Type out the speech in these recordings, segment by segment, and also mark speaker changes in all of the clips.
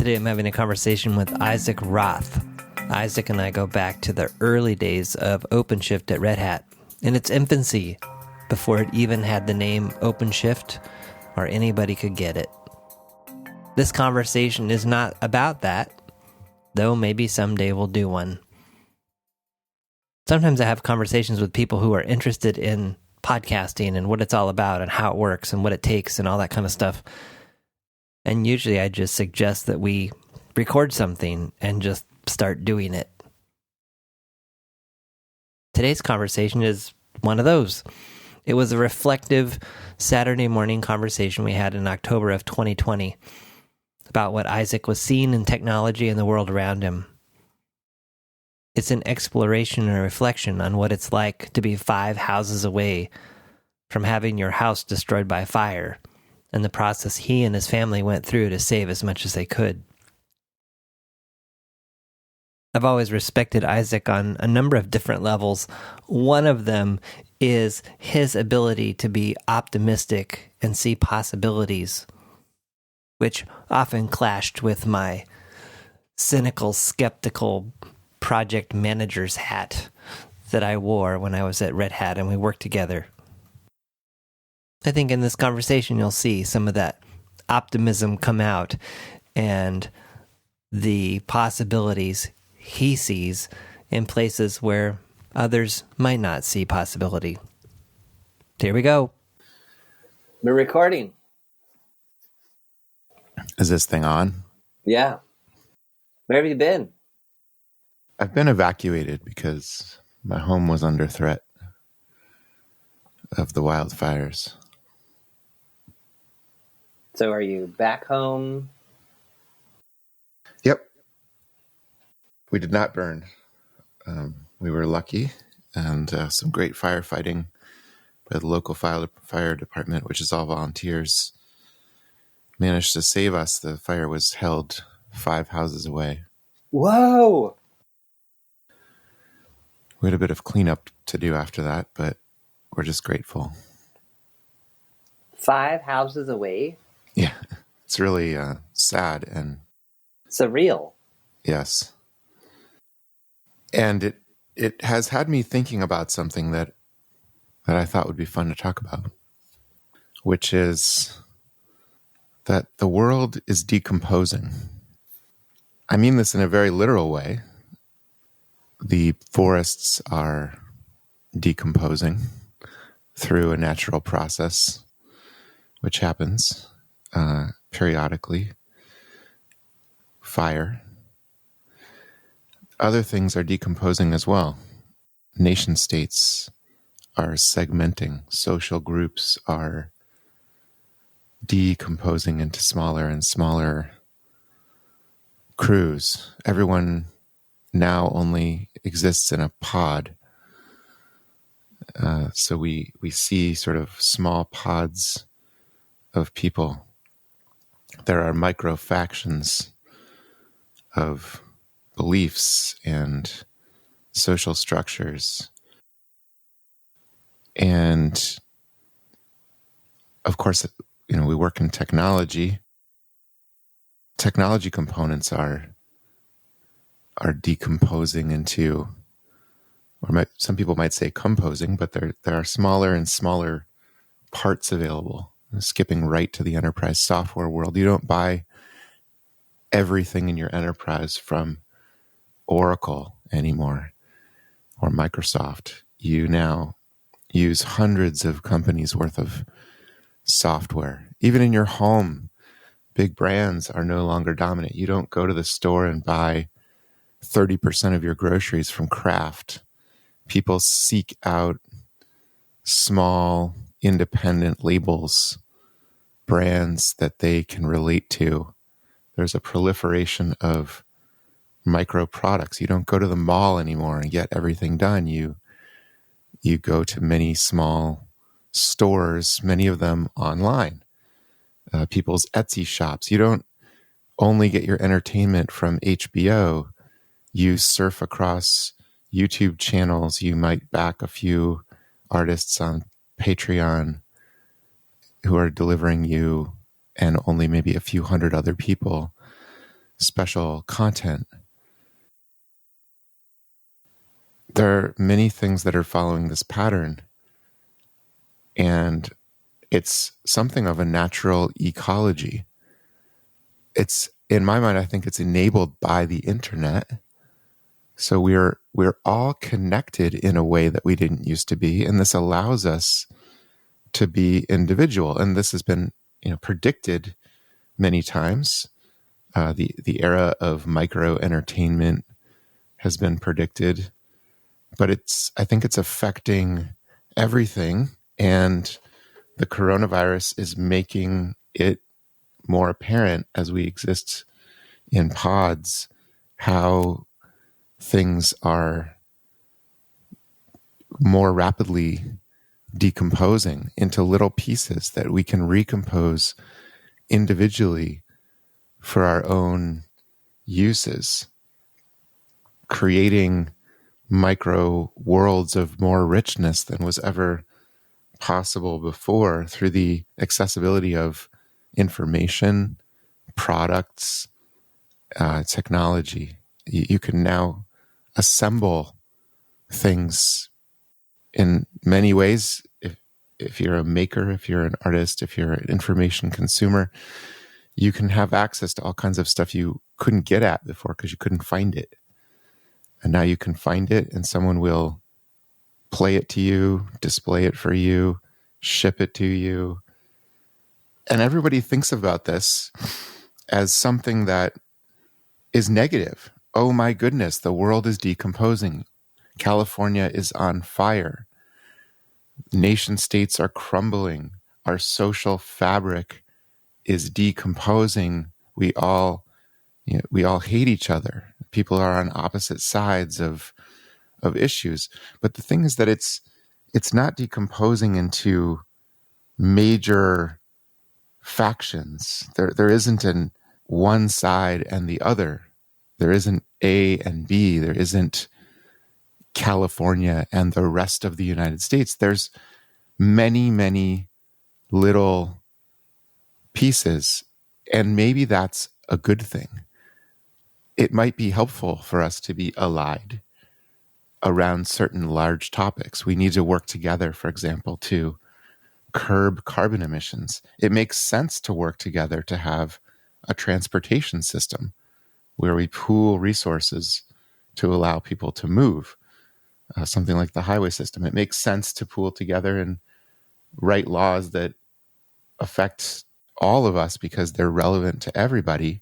Speaker 1: Today I'm having a conversation with Issac Roth. Issac and I go back to the early days of OpenShift at Red Hat, in its infancy, before it even had the name OpenShift or anybody could get it. This conversation is not about that, though maybe someday we'll do one. Sometimes I have conversations with people who are interested in podcasting and what it's all about and how it works and what it takes and all that kind of stuff. And usually I just suggest that we record something and just start doing it. Today's conversation is one of those. It was a reflective Saturday morning conversation we had in October of 2020 about what Issac was seeing in technology and the world around him. It's an exploration and a reflection on what it's like to be 5 houses away from having your house destroyed by fire, and the process he and his family went through to save as much as they could. I've always respected Issac on a number of different levels. One of them is his ability to be optimistic and see possibilities, which often clashed with my cynical, skeptical project manager's hat that I wore when I was at Red Hat and we worked together. I think in this conversation you'll see some of that optimism come out and the possibilities he sees in places where others might not see possibility. Here we go. We're recording.
Speaker 2: Is this thing on?
Speaker 1: Yeah. Where have you been?
Speaker 2: I've been evacuated because my home was under threat of the wildfires.
Speaker 1: So are you back home?
Speaker 2: Yep. We did not burn. We were lucky, and some great firefighting by the local fire department, which is all volunteers, managed to save us. The fire was held 5 houses away.
Speaker 1: Whoa!
Speaker 2: We had a bit of cleanup to do after that, but we're just grateful.
Speaker 1: 5 houses away?
Speaker 2: Yeah, it's really sad and
Speaker 1: surreal.
Speaker 2: Yes. And it has had me thinking about something that I thought would be fun to talk about, which is that the world is decomposing. I mean this in a very literal way. The forests are decomposing through a natural process, which happens periodically. Fire. Other things are decomposing as well. Nation states are segmenting. Social groups are decomposing into smaller and smaller crews. Everyone now only exists in a pod. So we see sort of small pods of people. There are micro factions of beliefs and social structures. And of course, we work in technology. Technology components are decomposing into, some people might say composing, but there are smaller and smaller parts available. Skipping right to the enterprise software world. You don't buy everything in your enterprise from Oracle anymore or Microsoft. You now use hundreds of companies worth of software. Even in your home, big brands are no longer dominant. You don't go to the store and buy 30% of your groceries from Kraft. People seek out small, independent labels, brands that they can relate to. There's a proliferation of micro products. You don't go to the mall anymore and get everything done. You go to many small stores, many of them online, people's Etsy shops. You don't only get your entertainment from HBO. You surf across YouTube channels. You might back a few artists on Patreon who are delivering you and only maybe a few hundred other people special content. There are many things that are following this pattern, and it's something of a natural ecology. It's, in my mind, I think it's enabled by the internet. So we're all connected in a way that we didn't used to be, and this allows us to be individual. And this has been, predicted many times. The era of micro entertainment has been predicted, but I think it's affecting everything, and the coronavirus is making it more apparent as we exist in pods how things are more rapidly decomposing into little pieces that we can recompose individually for our own uses, creating micro worlds of more richness than was ever possible before through the accessibility of information, products, technology. You can now assemble things in many ways. If you're a maker, if you're an artist, if you're an information consumer, you can have access to all kinds of stuff you couldn't get at before because you couldn't find it. And now you can find it, and someone will play it to you, display it for you, ship it to you. And everybody thinks about this as something that is negative. Oh my goodness, the world is decomposing. California is on fire. Nation states are crumbling. Our social fabric is decomposing. We all hate each other. People are on opposite sides of issues. But the thing is that it's not decomposing into major factions. There isn't an one side and the other. There isn't A and B. There isn't California and the rest of the United States. There's many, many little pieces, and maybe that's a good thing. It might be helpful for us to be allied around certain large topics. We need to work together, for example, to curb carbon emissions. It makes sense to work together to have a transportation system where we pool resources to allow people to move, something like the highway system. It makes sense to pool together and write laws that affect all of us because they're relevant to everybody,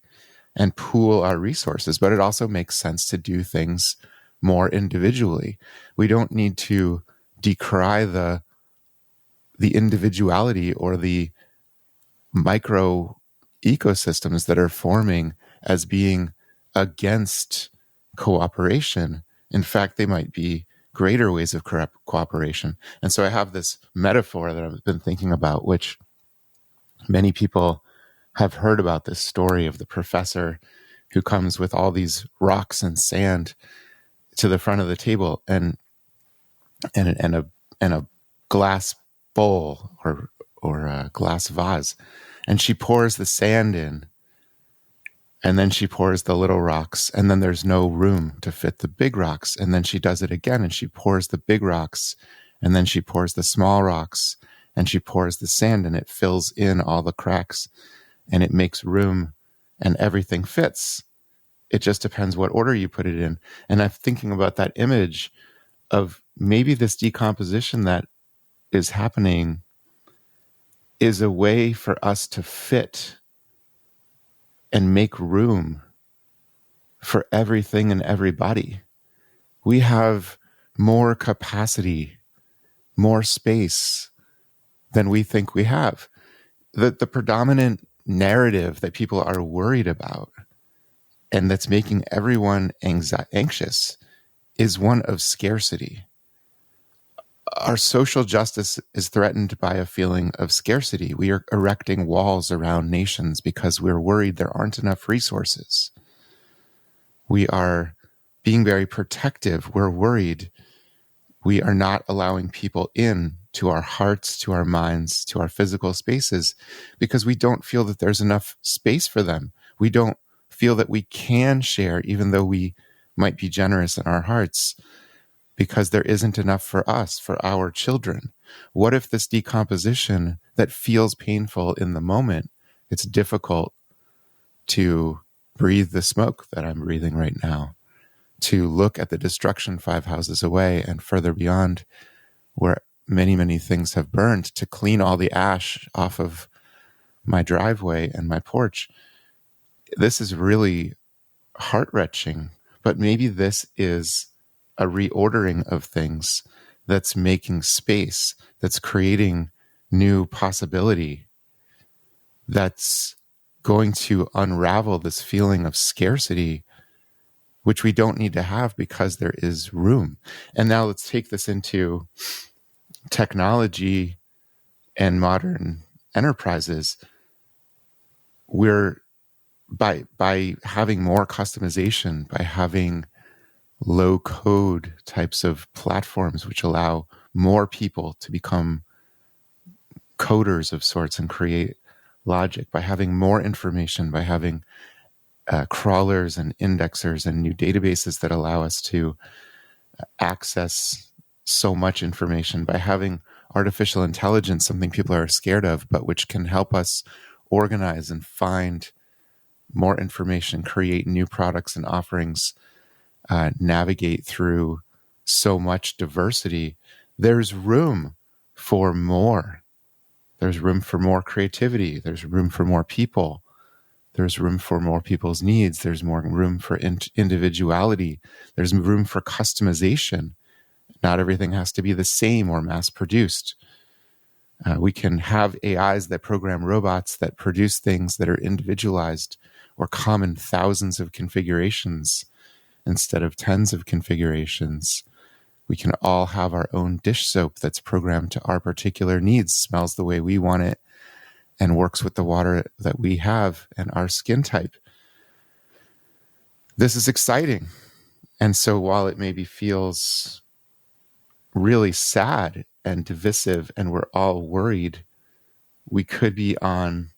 Speaker 2: and pool our resources. But it also makes sense to do things more individually. We don't need to decry the individuality or the micro ecosystems that are forming as being against cooperation. In fact, they might be greater ways of cooperation. And so I have this metaphor that I've been thinking about, which many people have heard about, this story of the professor who comes with all these rocks and sand to the front of the table and a glass bowl or a glass vase, and she pours the sand in, and then she pours the little rocks, and then there's no room to fit the big rocks, and then she does it again, and she pours the big rocks, and then she pours the small rocks, and she pours the sand, and it fills in all the cracks, and it makes room, and everything fits. It just depends what order you put it in. And I'm thinking about that image of maybe this decomposition that is happening is a way for us to fit and make room for everything and everybody. We have more capacity, more space than we think we have. The predominant narrative that people are worried about and that's making everyone anxious is one of scarcity. Our social justice is threatened by a feeling of scarcity. We are erecting walls around nations because we're worried there aren't enough resources. We are being very protective. We're worried we are not allowing people in to our hearts, to our minds, to our physical spaces because we don't feel that there's enough space for them. We don't feel that we can share, even though we might be generous in our hearts, because there isn't enough for us, for our children. What if this decomposition that feels painful in the moment, it's difficult to breathe the smoke that I'm breathing right now, to look at the destruction 5 houses away and further beyond where many, many things have burned, to clean all the ash off of my driveway and my porch. This is really heart-wrenching, but maybe this is a reordering of things that's making space, that's creating new possibility, that's going to unravel this feeling of scarcity, which we don't need to have because there is room. And now let's take this into technology and modern enterprises. We're by having more customization, by having low code types of platforms which allow more people to become coders of sorts and create logic, by having more information, by having crawlers and indexers and new databases that allow us to access so much information, by having artificial intelligence, something people are scared of, but which can help us organize and find more information, create new products and offerings, navigate through so much diversity. There's room for more. There's room for more creativity. There's room for more people. There's room for more people's needs. There's more room for individuality. There's room for customization. Not everything has to be the same or mass-produced. We can have AIs that program robots that produce things that are individualized or come in thousands of configurations instead of tens of configurations. We can all have our own dish soap that's programmed to our particular needs, smells the way we want it, and works with the water that we have and our skin type. This is exciting. And so while it maybe feels really sad and divisive and we're all worried, we could be on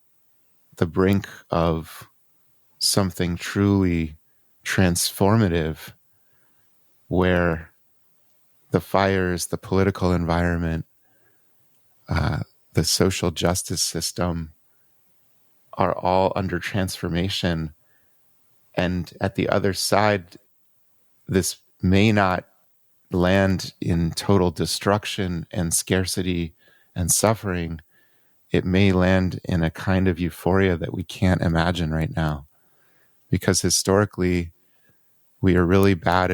Speaker 2: the brink of something truly transformative where the fires, the political environment, the social justice system are all under transformation. And at the other side, this may not land in total destruction and scarcity and suffering. It may land in a kind of euphoria that we can't imagine right now. Because historically, we are really bad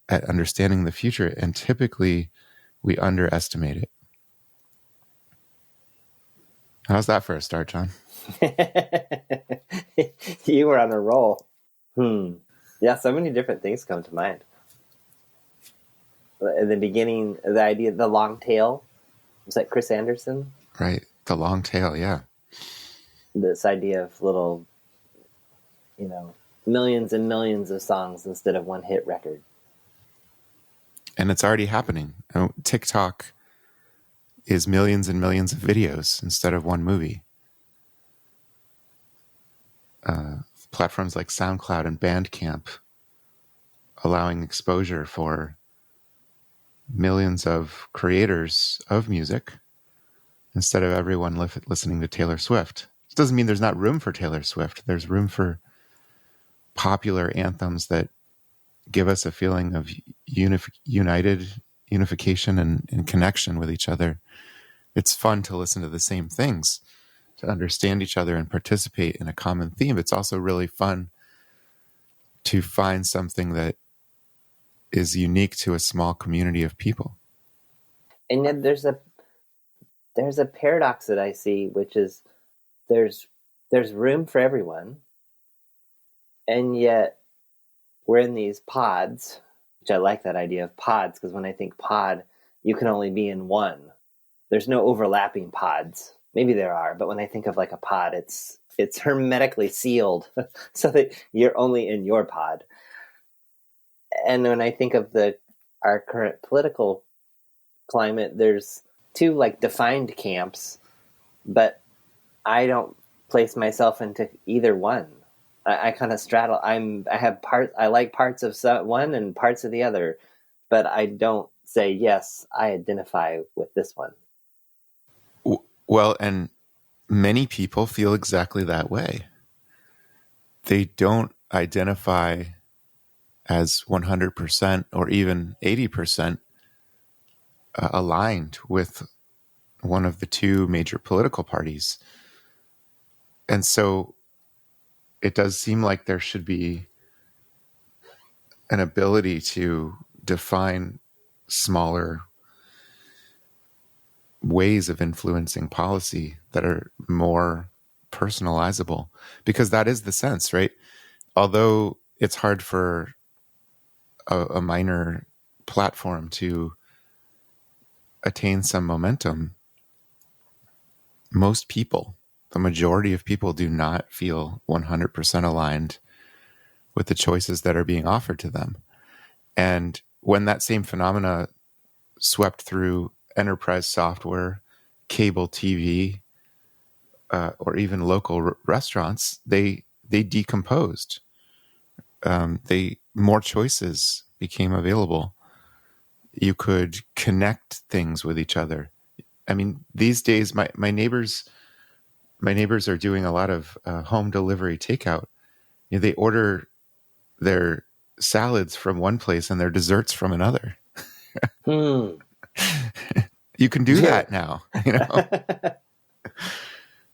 Speaker 2: at understanding the future, and typically we underestimate it. How's that for a start, John?
Speaker 1: You were on a roll. Yeah, so many different things come to mind. In the beginning, the idea of the long tail, was that Chris Anderson?
Speaker 2: Right, the long tail, yeah.
Speaker 1: This idea of little, millions and millions of songs instead of one hit record.
Speaker 2: And it's already happening. TikTok is millions and millions of videos instead of one movie. Platforms like SoundCloud and Bandcamp allowing exposure for millions of creators of music instead of everyone listening to Taylor Swift. It doesn't mean there's not room for Taylor Swift. There's room for popular anthems that give us a feeling of unification and connection with each other. It's fun to listen to the same things, to understand each other and participate in a common theme. It's also really fun to find something that is unique to a small community of people.
Speaker 1: And yet there's a paradox that I see, which is there's room for everyone, and yet we're in these pods, which I like that idea of pods, because when I think pod, you can only be in one. There's no overlapping pods. Maybe there are, but when I think of like a pod, it's hermetically sealed so that you're only in your pod. And when I think of our current political climate, there's two like defined camps, but I don't place myself into either one. I kind of straddle. I have part. I like parts of one and parts of the other, but I don't say yes. I identify with this one.
Speaker 2: Well, and many people feel exactly that way. They don't identify as 100% or even 80% aligned with one of the two major political parties. And so it does seem like there should be an ability to define smaller ways of influencing policy that are more personalizable, because that is the sense, right? Although it's hard for a minor platform to attain some momentum, most people, the majority of people, do not feel 100% aligned with the choices that are being offered to them. And when that same phenomena swept through enterprise software, cable TV, or even local restaurants, they decomposed. More choices became available. You could connect things with each other. I mean, these days, my neighbors are doing a lot of home delivery takeout. You know, they order their salads from one place and their desserts from another. You can do that now, you know.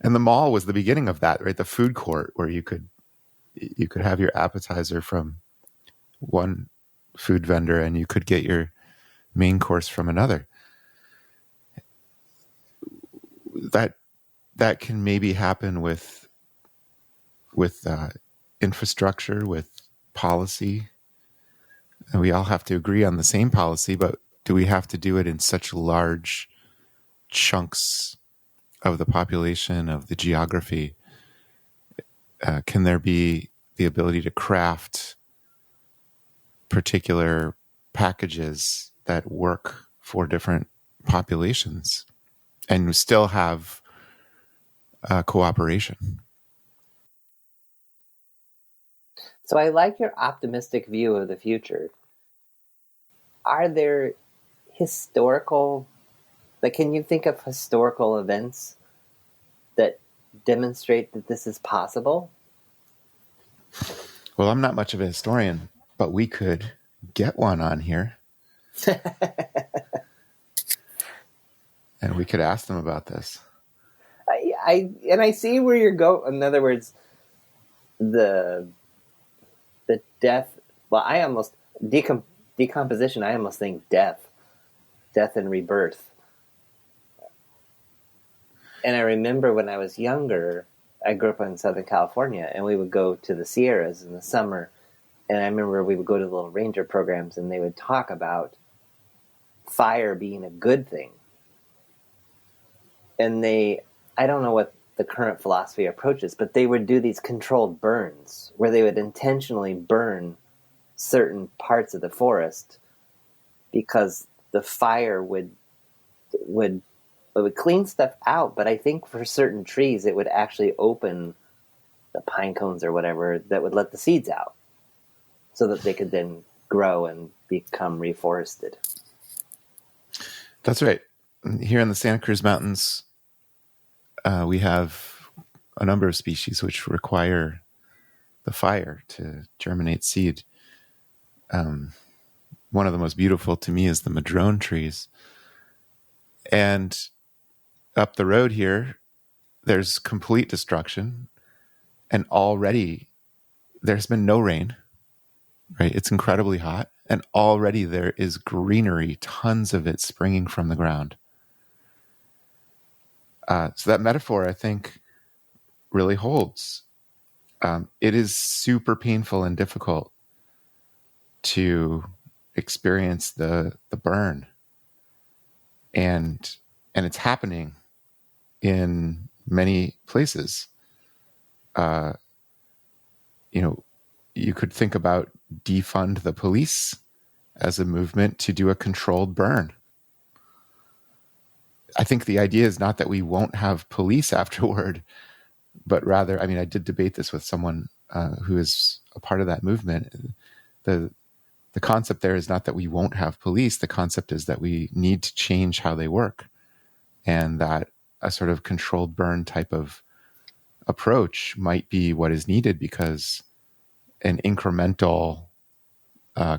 Speaker 2: And the mall was the beginning of that, right? The food court where you could have your appetizer from one food vendor and you could get your main course from another. That can maybe happen with infrastructure, with policy, and we all have to agree on the same policy, but do we have to do it in such large chunks of the population, of the geography? Can there be the ability to craft particular packages that work for different populations and still have cooperation?
Speaker 1: So I like your optimistic view of the future. Are there historical, like, can you think of historical events that demonstrate that this is possible?
Speaker 2: Well, I'm not much of a historian, but we could get one on here. And we could ask them about this.
Speaker 1: I see where you're going. In other words, the death. Well, I almost decomposition. I almost think death and rebirth. And I remember when I was younger, I grew up in Southern California, and we would go to the Sierras in the summer. And I remember we would go to the little ranger programs, and they would talk about fire being a good thing. And I don't know what the current philosophy approaches, but they would do these controlled burns where they would intentionally burn certain parts of the forest because the fire would clean stuff out. But I think for certain trees, it would actually open the pine cones or whatever that would let the seeds out so that they could then grow and become reforested.
Speaker 2: That's right. Here in the Santa Cruz Mountains, we have a number of species which require the fire to germinate seed. One of the most beautiful to me is the madrone trees. And up the road here, there's complete destruction. And already there's been no rain, right? It's incredibly hot. And already there is greenery, tons of it springing from the ground. So that metaphor, I think, really holds. It is super painful and difficult to experience the burn, and it's happening in many places. You could think about defund the police as a movement to do a controlled burn. I think the idea is not that we won't have police afterward, but rather, I mean, I did debate this with someone who is a part of that movement. The concept there is not that we won't have police. The concept is that we need to change how they work, and that a sort of controlled burn type of approach might be what is needed, because an incremental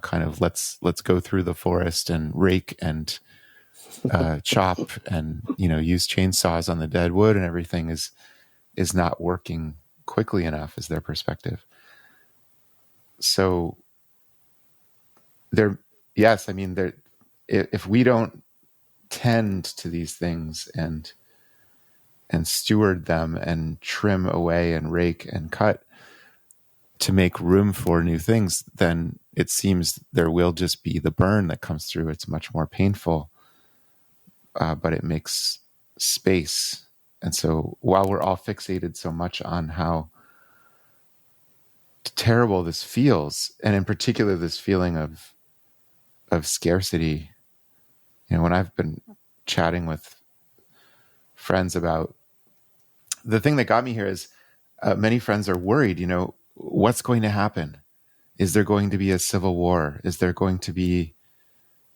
Speaker 2: kind of let's go through the forest and rake and chop and use chainsaws on the dead wood and everything is not working quickly enough, is their perspective. So yes, I mean, if we don't tend to these things and steward them and trim away and rake and cut to make room for new things, then it seems there will just be the burn that comes through. It's much more painful, but it makes space. And so while we're all fixated so much on how terrible this feels, and in particular this feeling of scarcity, when I've been chatting with friends about, the thing that got me here is many friends are worried, what's going to happen? Is there going to be a civil war? Is there going to be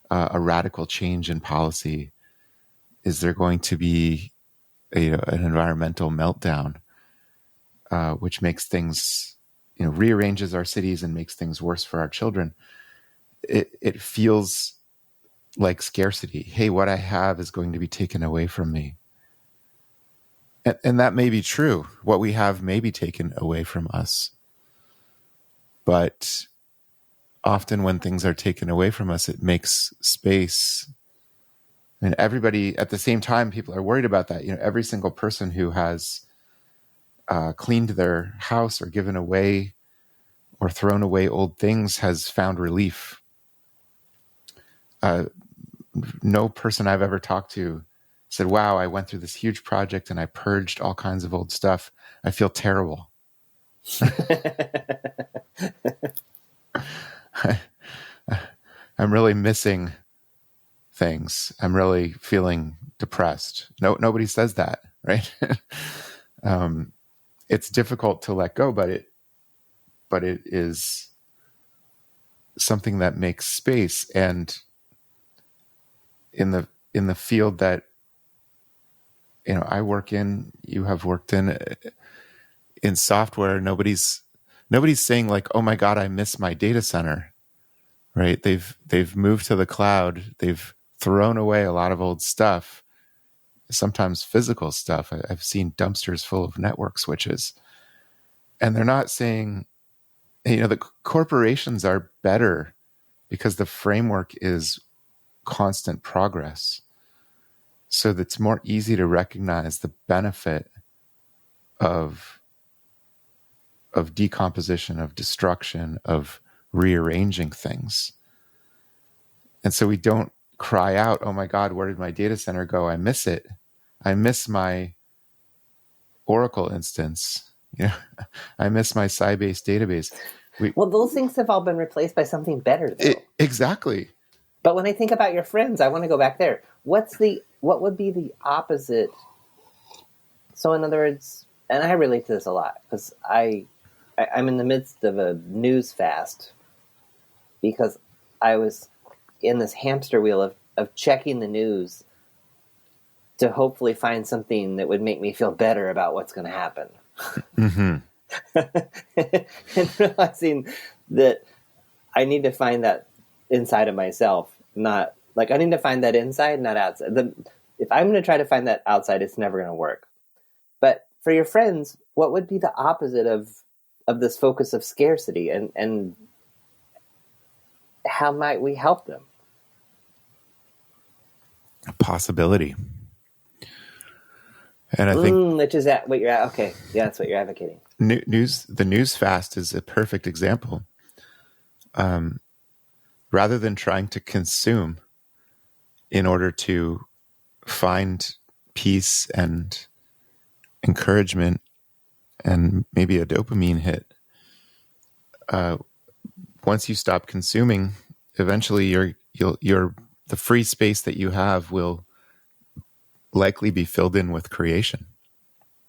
Speaker 2: a radical change in policy? Is there going to be an environmental meltdown, which makes things, rearranges our cities and makes things worse for our children? It feels like scarcity. Hey, what I have is going to be taken away from me. And that may be true. What we have may be taken away from us. But often when things are taken away from us, it makes space. And everybody, at the same time, people are worried about that. Every single person who has cleaned their house or given away or thrown away old things has found relief. No person I've ever talked to said, wow, I went through this huge project and I purged all kinds of old stuff. I feel terrible. I'm really missing things. I'm really feeling depressed. Nobody says that, right? It's difficult to let go, but it is something that makes space. And in the field that I work in, you have worked in software, nobody's saying like, oh my God, I miss my data center, right? They've moved to the cloud. They've thrown away a lot of old stuff, sometimes physical stuff. I've seen dumpsters full of network switches, and they're not saying, the corporations are better because the framework is constant progress. So that's more easy to recognize the benefit of decomposition, of destruction, of rearranging things. And so we don't cry out, oh my God, where did my data center go? I miss it. I miss my Oracle instance. I miss my Sybase database.
Speaker 3: Well, those things have all been replaced by something better, though.
Speaker 2: Exactly.
Speaker 3: But when I think about your friends, I want to go back there. What would be the opposite? So in other words, and I relate to this a lot because I'm in the midst of a news fast because I was in this hamster wheel of checking the news to hopefully find something that would make me feel better about what's going to happen. Mm-hmm. And realizing that I need to find that inside of myself, not like I need to find that inside, not outside. If I'm going to try to find that outside, it's never going to work. But for your friends, what would be the opposite of this focus of scarcity, and how might we help them?
Speaker 2: A possibility. And I think
Speaker 3: which is that what you're at? Okay, yeah, that's what you're advocating.
Speaker 2: The news fast is a perfect example. Rather than trying to consume in order to find peace and encouragement and maybe a dopamine hit, once you stop consuming, eventually the free space that you have will likely be filled in with creation.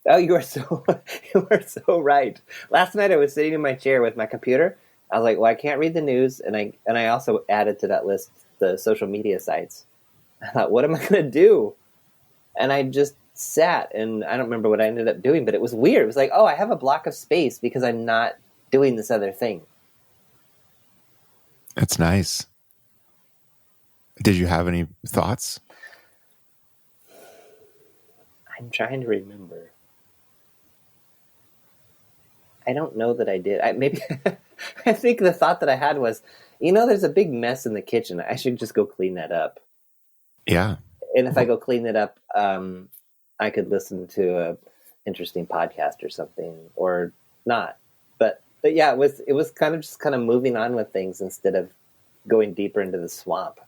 Speaker 3: Oh, you are so you are so right. Last night I was sitting in my chair with my computer. I was like, well, I can't read the news, and I also added to that list the social media sites. I thought, what am I going to do? And I just sat, and I don't remember what I ended up doing, but it was weird. It was like, oh, I have a block of space because I'm not doing this other thing.
Speaker 2: That's nice. Did you have any thoughts?
Speaker 3: I'm trying to remember. I don't know that I did. I think the thought that I had was, there's a big mess in the kitchen. I should just go clean that up.
Speaker 2: Yeah.
Speaker 3: And if I go clean it up, I could listen to a interesting podcast or something, or not. But yeah, it was kind of moving on with things instead of going deeper into the swamp.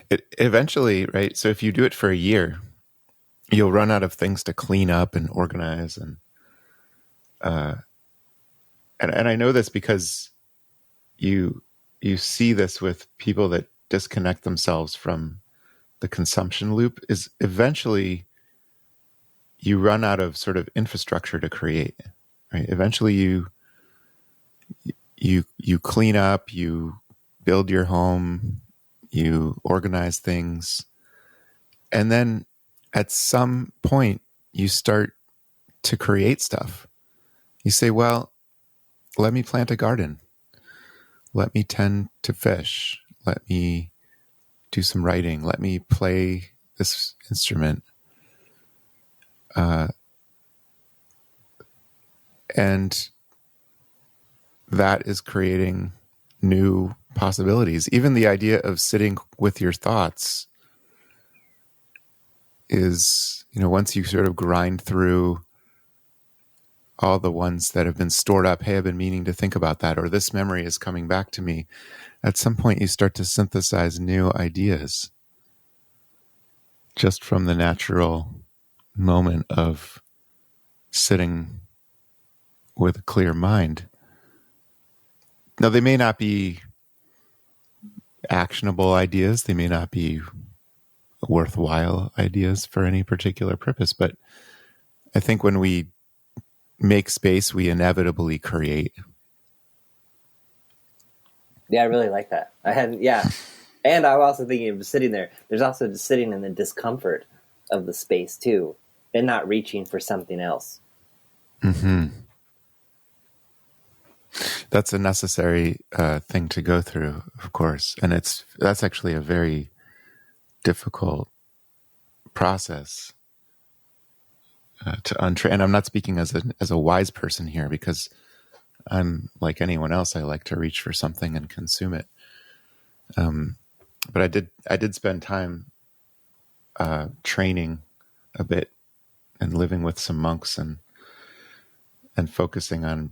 Speaker 2: It eventually, right? So if you do it for a year, you'll run out of things to clean up and organize, and I know this because you see this with people that disconnect themselves from the consumption loop. Is eventually you run out of sort of infrastructure to create, right? Eventually you clean up, you build your home, you organize things, and then at some point you start to create stuff. You say, well, let me plant a garden. Let me tend to fish. Let me do some writing. Let me play this instrument. And that is creating new possibilities. Even the idea of sitting with your thoughts is, once you sort of grind through all the ones that have been stored up, hey, I've been meaning to think about that, or this memory is coming back to me. At some point, you start to synthesize new ideas just from the natural moment of sitting with a clear mind. Now, they may not be actionable ideas. They may not be worthwhile ideas for any particular purpose. But I think when we make space, we inevitably create.
Speaker 3: Yeah, I really like that. And I'm also thinking of sitting there. There's also just sitting in the discomfort of the space too, and not reaching for something else.
Speaker 2: Mm-hmm. That's a necessary thing to go through, of course, and that's actually a very difficult process to untrain. And I'm not speaking as a wise person here, because I'm like anyone else. I like to reach for something and consume it. But I did spend time training a bit and living with some monks and focusing on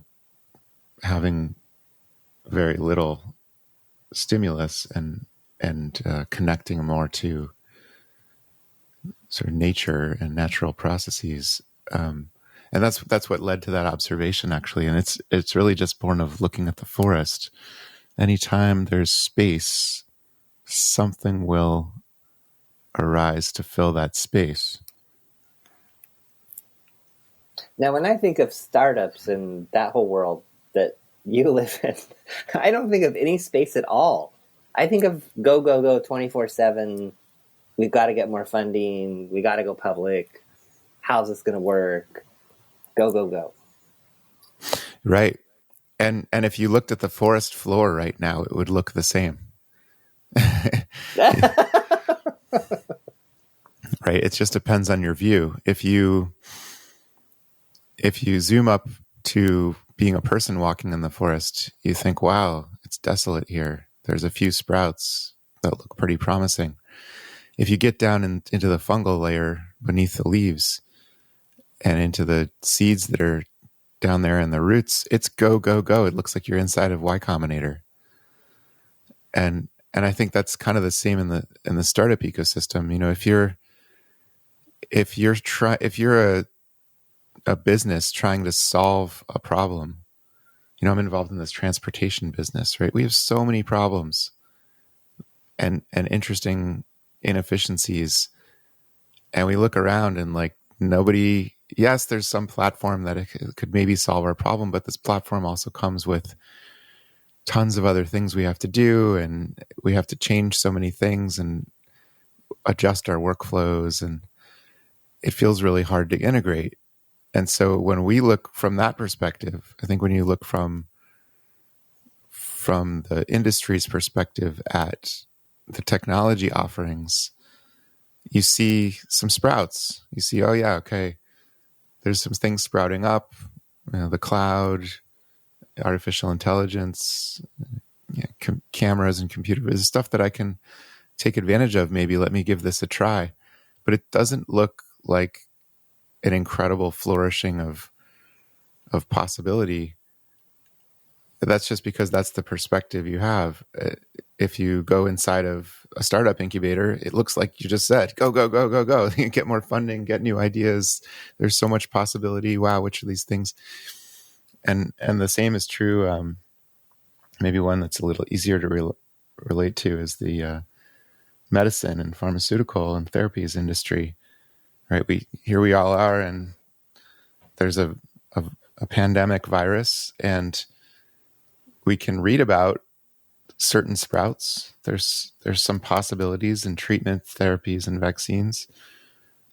Speaker 2: having very little stimulus and connecting more to sort of nature and natural processes. And that's what led to that observation, actually. And it's really just born of looking at the forest. Anytime there's space, something will arise to fill that space.
Speaker 3: Now, when I think of startups and that whole world that you live in, I don't think of any space at all. I think of go, 24/7. We've got to get more funding. We got to go public. How's this going to work? Go.
Speaker 2: Right. And if you looked at the forest floor right now, it would look the same. Right. It just depends on your view. If you zoom up to being a person walking in the forest, you think, wow, it's desolate here. There's a few sprouts that look pretty promising. If you get down into the fungal layer beneath the leaves and into the seeds that are down there in the roots, it's go. It looks like you're inside of Y Combinator. And I think that's kind of the same in the startup ecosystem. If you're a business trying to solve a problem, I'm involved in this transportation business, right? We have so many problems and interesting inefficiencies, and we look around and like nobody yes, there's some platform that it could maybe solve our problem, but this platform also comes with tons of other things we have to do, and we have to change so many things and adjust our workflows, and it feels really hard to integrate. And so when we look from that perspective, I think when you look from the industry's perspective at the technology offerings, you see some sprouts. You see, oh yeah, okay, there's some things sprouting up, the cloud, artificial intelligence, cameras and computer vision, stuff that I can take advantage of. Maybe let me give this a try. But it doesn't look like an incredible flourishing of possibility. That's just because that's the perspective you have. If you go inside of a startup incubator, it looks like you just said, go, go, go, go, go. You get more funding, get new ideas. There's so much possibility. Wow, which of these things? And the same is true. Maybe one that's a little easier to relate to is the medicine and pharmaceutical and therapies industry. Right? Here we all are, and there's a pandemic virus, and we can read about certain sprouts. There's some possibilities in treatment, therapies, and vaccines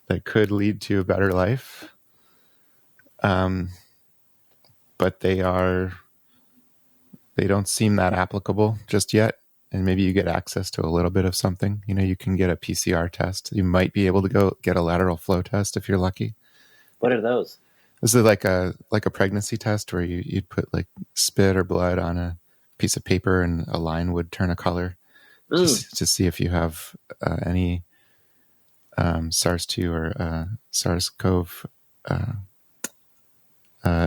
Speaker 2: that could lead to a better life. But they don't seem that applicable just yet. And maybe you get access to a little bit of something. You can get a PCR test. You might be able to go get a lateral flow test if you're lucky.
Speaker 3: What are those?
Speaker 2: This is like a pregnancy test where you'd put like spit or blood on a piece of paper and a line would turn a color to see if you have any SARS-2 or SARS-CoV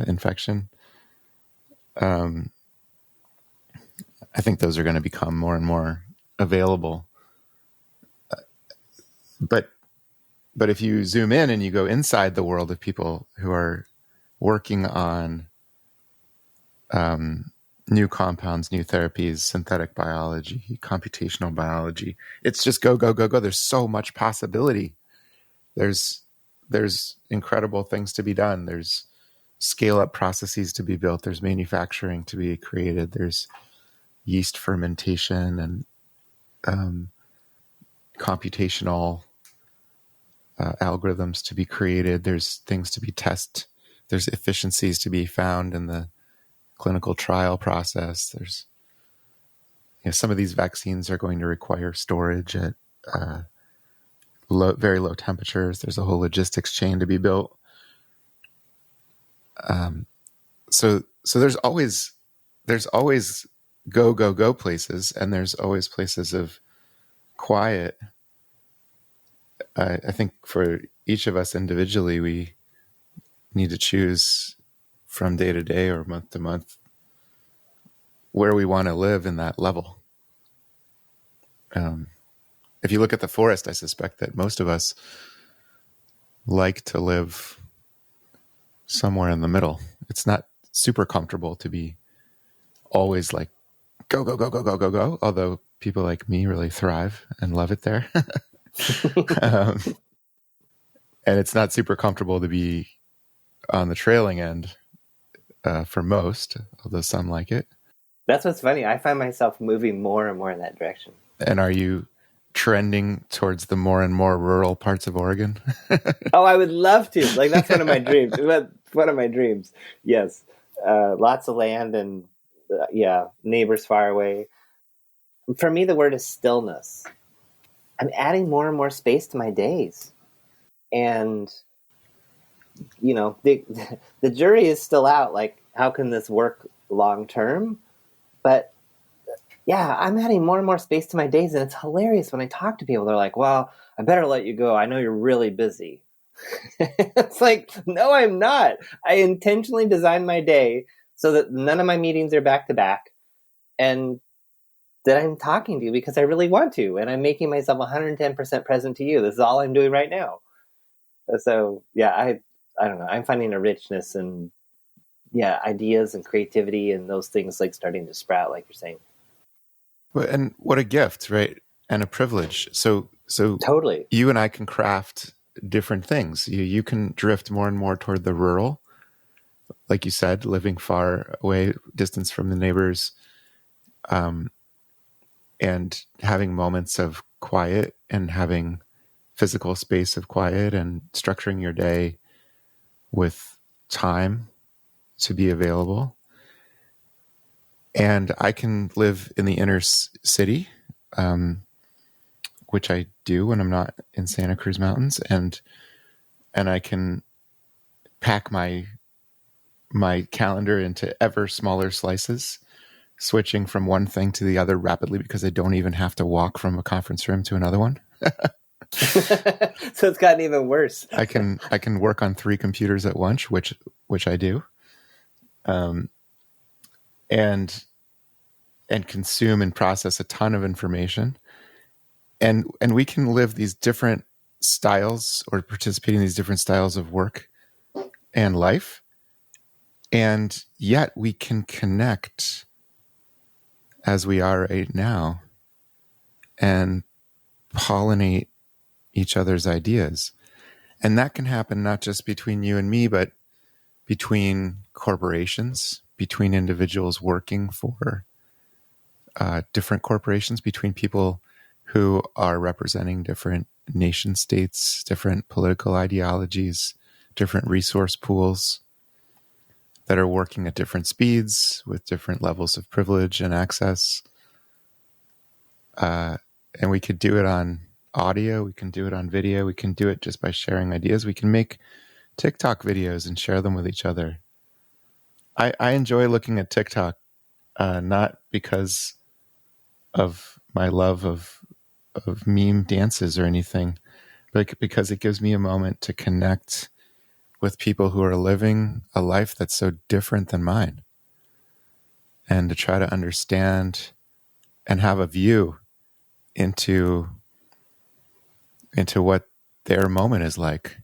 Speaker 2: infection. I think those are going to become more and more available. But if you zoom in and you go inside the world of people who are working on new compounds, new therapies, synthetic biology, computational biology, it's just go, go, go, go. There's so much possibility. There's incredible things to be done. There's scale-up processes to be built. There's manufacturing to be created. There's yeast fermentation and computational algorithms to be created. There's things to be tested. There's efficiencies to be found in the clinical trial process. There's some of these vaccines are going to require storage at very low temperatures. There's a whole logistics chain to be built. So there's always go, go, go places, and there's always places of quiet. I think for each of us individually, we need to choose from day to day or month to month where we want to live in that level. If you look at the forest, I suspect that most of us like to live somewhere in the middle. It's not super comfortable to be always like, go, go, go, go, go, go, go. Although people like me really thrive and love it there. And it's not super comfortable to be on the trailing end for most, although some like it.
Speaker 3: That's what's funny. I find myself moving more and more in that direction.
Speaker 2: And are you trending towards the more and more rural parts of Oregon?
Speaker 3: Oh, I would love to. Like, that's one of my dreams. One of my dreams. Yes. Lots of land and neighbors far away. For me, the word is stillness. I'm adding more and more space to my days. And, the jury is still out. Like, how can this work long term? But yeah, I'm adding more and more space to my days. And it's hilarious when I talk to people. They're like, well, I better let you go. I know you're really busy. It's like, no, I'm not. I intentionally designed my day so that none of my meetings are back to back. And that I'm talking to you because I really want to. And I'm making myself 110% present to you. This is all I'm doing right now. So, yeah, I don't know. I'm finding a richness and, ideas and creativity and those things like starting to sprout, like you're saying.
Speaker 2: And what a gift, right? And a privilege. So
Speaker 3: totally,
Speaker 2: you and I can craft different things. You can drift more and more toward the rural, like you said, living far away, distance from the neighbors, and having moments of quiet and having physical space of quiet and structuring your day with time to be available. And I can live in the inner city, which I do when I'm not in Santa Cruz Mountains, and I can pack my calendar into ever smaller slices, switching from one thing to the other rapidly because I don't even have to walk from a conference room to another one.
Speaker 3: So it's gotten even worse.
Speaker 2: I can work on 3 computers at once, which I do, and consume and process a ton of information, and we can live these different styles or participate in these different styles of work and life, and yet we can connect as we are right now and pollinate each other's ideas. And that can happen not just between you and me, but between corporations, between individuals working for different corporations, between people who are representing different nation states, different political ideologies, different resource pools that are working at different speeds with different levels of privilege and access. And we could do it on audio, we can do it on video, we can do it just by sharing ideas. We can make TikTok videos and share them with each other. I enjoy looking at TikTok, not because of my love of meme dances or anything, but because it gives me a moment to connect with people who are living a life that's so different than mine, and to try to understand and have a view into what their moment is like.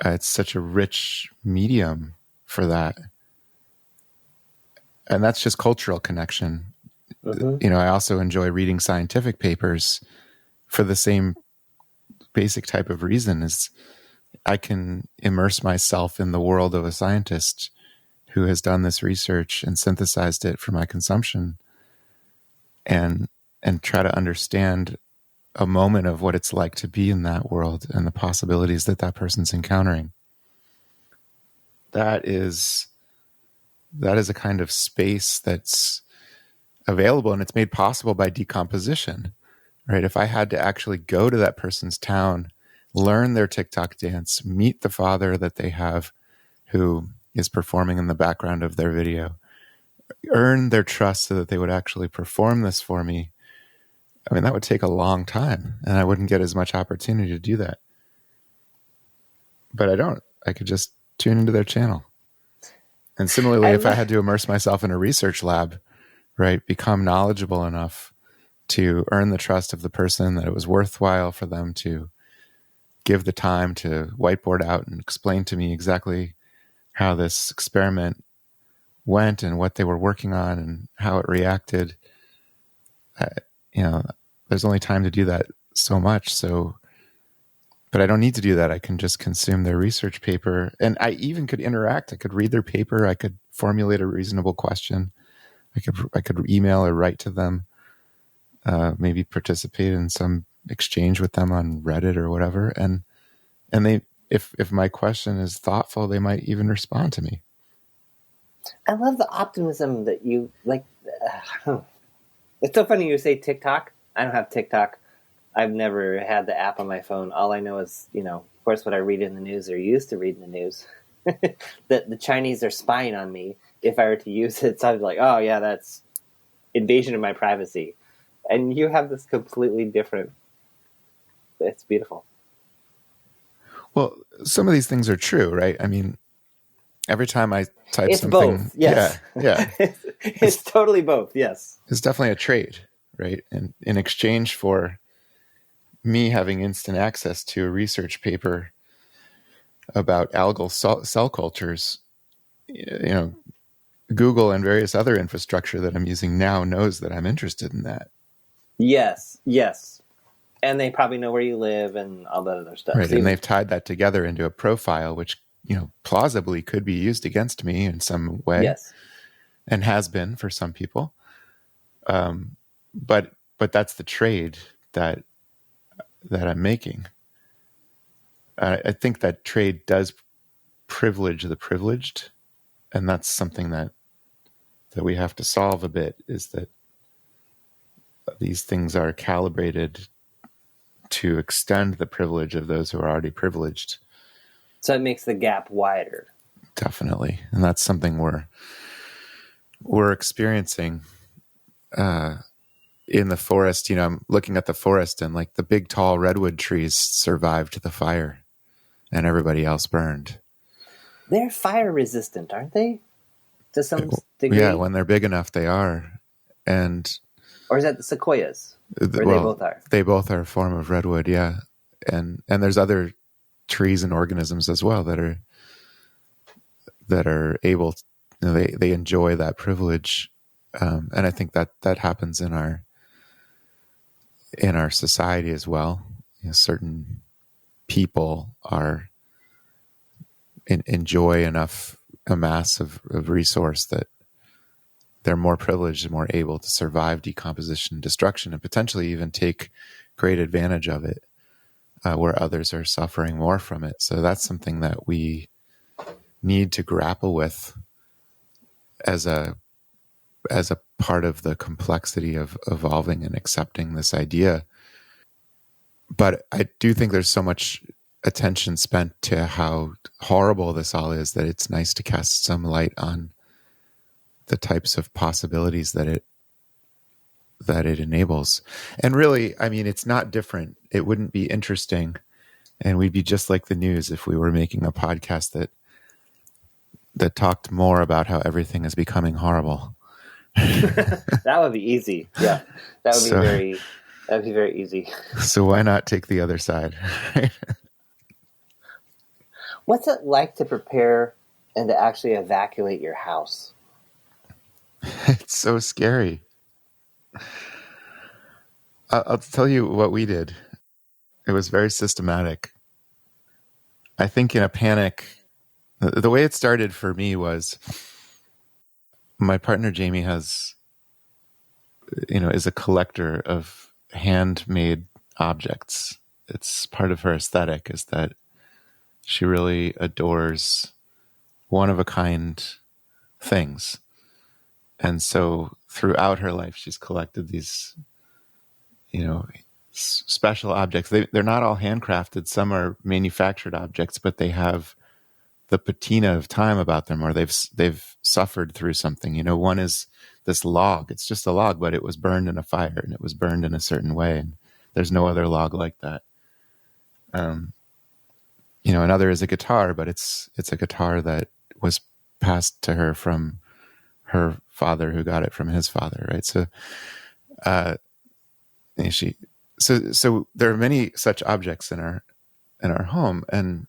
Speaker 2: It's such a rich medium for that. And that's just cultural connection. Mm-hmm. I also enjoy reading scientific papers for the same basic type of reason. Is I can immerse myself in the world of a scientist who has done this research and synthesized it for my consumption, and try to understand a moment of what it's like to be in that world and the possibilities that person's encountering. That is a kind of space that's available, and it's made possible by decomposition, right? If I had to actually go to that person's town, learn their TikTok dance, meet the father that they have who is performing in the background of their video, earn their trust so that they would actually perform this for me, I mean, that would take a long time, and I wouldn't get as much opportunity to do that. But I don't. I could just tune into their channel. And similarly, if I had to immerse myself in a research lab, right, become knowledgeable enough to earn the trust of the person that it was worthwhile for them to give the time to whiteboard out and explain to me exactly how this experiment went and what they were working on and how it reacted. There's only time to do that so much. But I don't need to do that. I can just consume their research paper, and I even could interact. I could read their paper. I could formulate a reasonable question. I could email or write to them, maybe participate in some exchange with them on Reddit or whatever. And they, if my question is thoughtful, they might even respond to me.
Speaker 3: I love the optimism that you like. It's so funny you say TikTok. I don't have TikTok. I've never had the app on my phone. All I know is, of course, what I read in the news or used to read in the news, that the Chinese are spying on me if I were to use it. So I'd be like, oh, yeah, that's invasion of my privacy. And you have this completely different. It's beautiful.
Speaker 2: Well, some of these things are true, right? I mean, every time I type
Speaker 3: it's
Speaker 2: something.
Speaker 3: Both, yes.
Speaker 2: Yeah.
Speaker 3: It's totally both, yes.
Speaker 2: It's definitely a trade, right? And in exchange for me having instant access to a research paper about algal cell cultures, Google and various other infrastructure that I'm using now knows that I'm interested in that.
Speaker 3: Yes. And they probably know where you live and all that other stuff.
Speaker 2: Right.
Speaker 3: So
Speaker 2: And they've tied that together into a profile, which, plausibly could be used against me in some way.
Speaker 3: yes.
Speaker 2: And has been for some people. But that's the trade that I'm making. I think that trade does privilege the privileged. And that's something that we have to solve a bit, is that these things are calibrated to extend the privilege of those who are already privileged.
Speaker 3: So it makes the gap wider.
Speaker 2: Definitely. And that's something we're experiencing in the forest. I'm looking at the forest, and like the big tall redwood trees survived the fire and everybody else burned.
Speaker 3: They're fire resistant, aren't they? To some degree?
Speaker 2: Yeah, when they're big enough, they are.
Speaker 3: Or is that the sequoias? Or they both are?
Speaker 2: They both are a form of redwood, yeah. And there's other trees and organisms as well that are able to, they enjoy that privilege. And I think that happens in our society as well. Certain people enjoy enough a mass of resource that they're more privileged and more able to survive decomposition and destruction, and potentially even take great advantage of it, where others are suffering more from it. So that's something that we need to grapple with as a part of the complexity of evolving and accepting this idea. But I do think there's so much attention spent to how horrible this all is that it's nice to cast some light on the types of possibilities that it enables. And really, I mean, it's not different. It wouldn't be interesting, and we'd be just like the news if we were making a podcast that talked more about how everything is becoming horrible.
Speaker 3: That would be easy. Yeah, that would be very easy.
Speaker 2: So why not take the other side?
Speaker 3: What's it like to prepare and to actually evacuate your house?
Speaker 2: It's so scary. I'll tell you what we did. It was very systematic. I think in a panic, the way it started for me was my partner Jamie is a collector of handmade objects. It's part of her aesthetic, is that she really adores one-of-a-kind things. And so throughout her life, she's collected these, special objects. They're not all handcrafted. Some are manufactured objects, but they have the patina of time about them, or they've suffered through something. One is this log. It's just a log, but it was burned in a fire, and it was burned in a certain way. And there's no other log like that. Another is a guitar, but it's a guitar that was passed to her from her father, who got it from his father, right? So, so there are many such objects in our home, and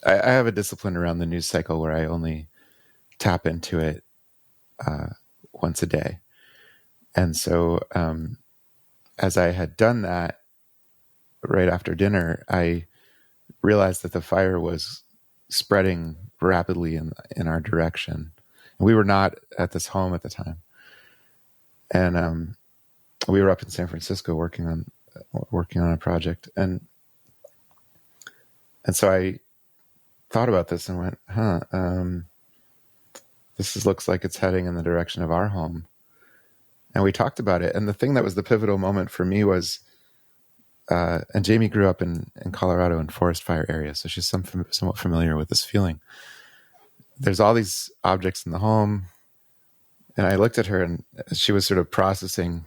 Speaker 2: I have a discipline around the news cycle where I only tap into it once a day, and so as I had done that right after dinner, I realized that the fire was spreading rapidly in our direction. We were not at this home at the time, and we were up in San Francisco working on a project, and so I thought about this and went, this looks like it's heading in the direction of our home. And we talked about it, and the thing that was the pivotal moment for me was, and Jamie grew up in Colorado in forest fire areas, so she's somewhat familiar with this feeling. There's all these objects in the home, and I looked at her, and she was sort of processing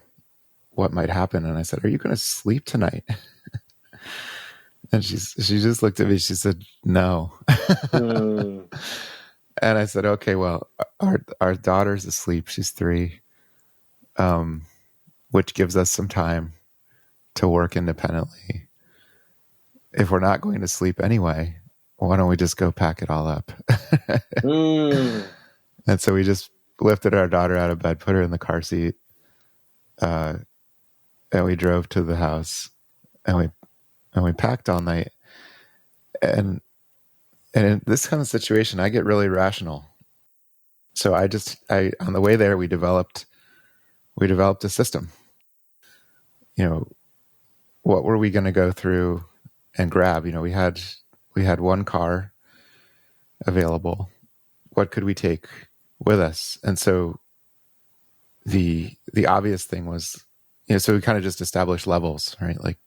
Speaker 2: what might happen. And I said, "Are you going to sleep tonight?" And she just looked at me. She said, "No." And I said, "Okay, well, our daughter's asleep. She's 3, which gives us some time to work independently. If we're not going to sleep anyway, why don't we just go pack it all up?" And so we just lifted our daughter out of bed, put her in the car seat, and we drove to the house, and we packed all night. And in this kind of situation, I get really rational. So I on the way there, we developed a system. What were we going to go through and grab? We had one car available. What could we take with us? And so the obvious thing was, so we kind of just established levels, right? Like,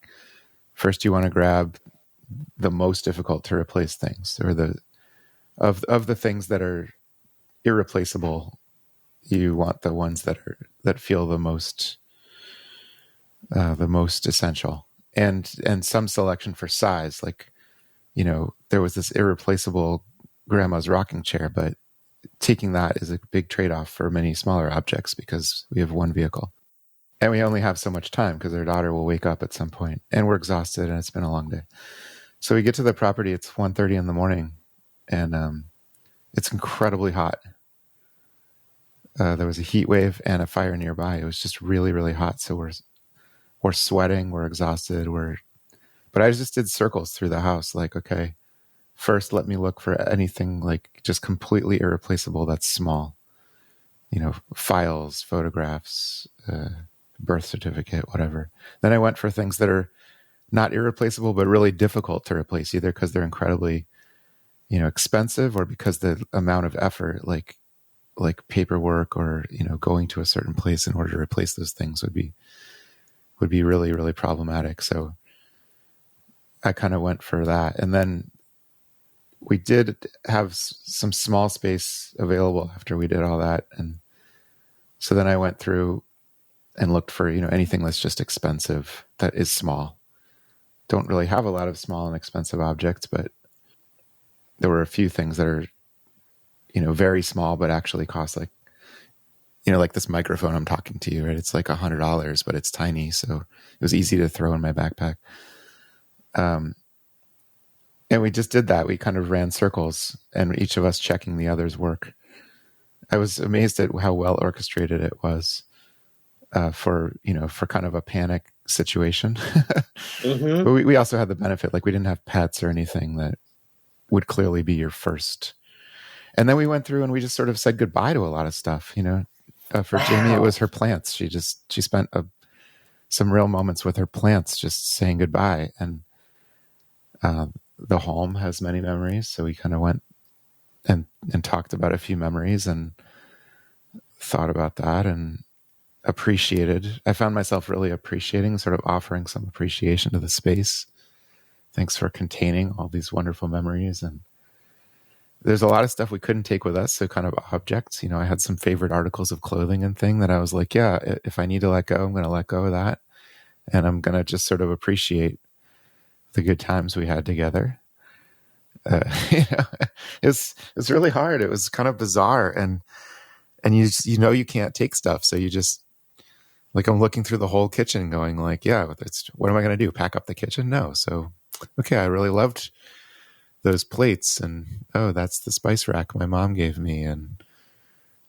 Speaker 2: first you want to grab the most difficult to replace things, or of the things that are irreplaceable, you want the ones that feel the most essential, and some selection for size. Like, there was this irreplaceable grandma's rocking chair, but taking that is a big trade-off for many smaller objects because we have one vehicle and we only have so much time because our daughter will wake up at some point and we're exhausted and it's been a long day. So we get to the property, it's 1:30 in the morning, and it's incredibly hot. There was a heat wave and a fire nearby. It was just really, really hot. So we're sweating, we're exhausted, but I just did circles through the house. Like, okay, first let me look for anything like just completely irreplaceable that's small. Files, photographs, birth certificate, whatever. Then I went for things that are not irreplaceable, but really difficult to replace, either because they're incredibly, expensive, or because the amount of effort, like paperwork, or, going to a certain place in order to replace those things would be really, really problematic. So I kind of went for that. And then we did have some small space available after we did all that. And so then I went through and looked for, anything that's just expensive that is small. Don't really have a lot of small and expensive objects, but there were a few things that are, very small, but actually cost like, like this microphone I'm talking to you, right? It's like $100, but it's tiny. So it was easy to throw in my backpack. And we just did that. We kind of ran circles, and each of us checking the other's work. I was amazed at how well orchestrated it was for kind of a panic situation.
Speaker 3: Mm-hmm.
Speaker 2: But we also had the benefit, like, we didn't have pets or anything that would clearly be your first. And then we went through and we just sort of said goodbye to a lot of stuff. For
Speaker 3: Wow.
Speaker 2: Jamie, it was her plants. She spent some real moments with her plants, just saying goodbye. And the home has many memories, so we kind of went and talked about a few memories and thought about that and appreciated. I found myself really appreciating, sort of offering some appreciation to the space. Thanks for containing all these wonderful memories. And there's a lot of stuff we couldn't take with us, so kind of objects. I had some favorite articles of clothing and thing that I was like, yeah, if I need to let go, I'm going to let go of that. And I'm going to just sort of appreciate the good times we had together. It's really hard. It was kind of bizarre, and you can't take stuff, so you just, like, I'm looking through the whole kitchen, going like, yeah, what am I going to do? Pack up the kitchen? No. So, okay, I really loved those plates, and that's the spice rack my mom gave me, and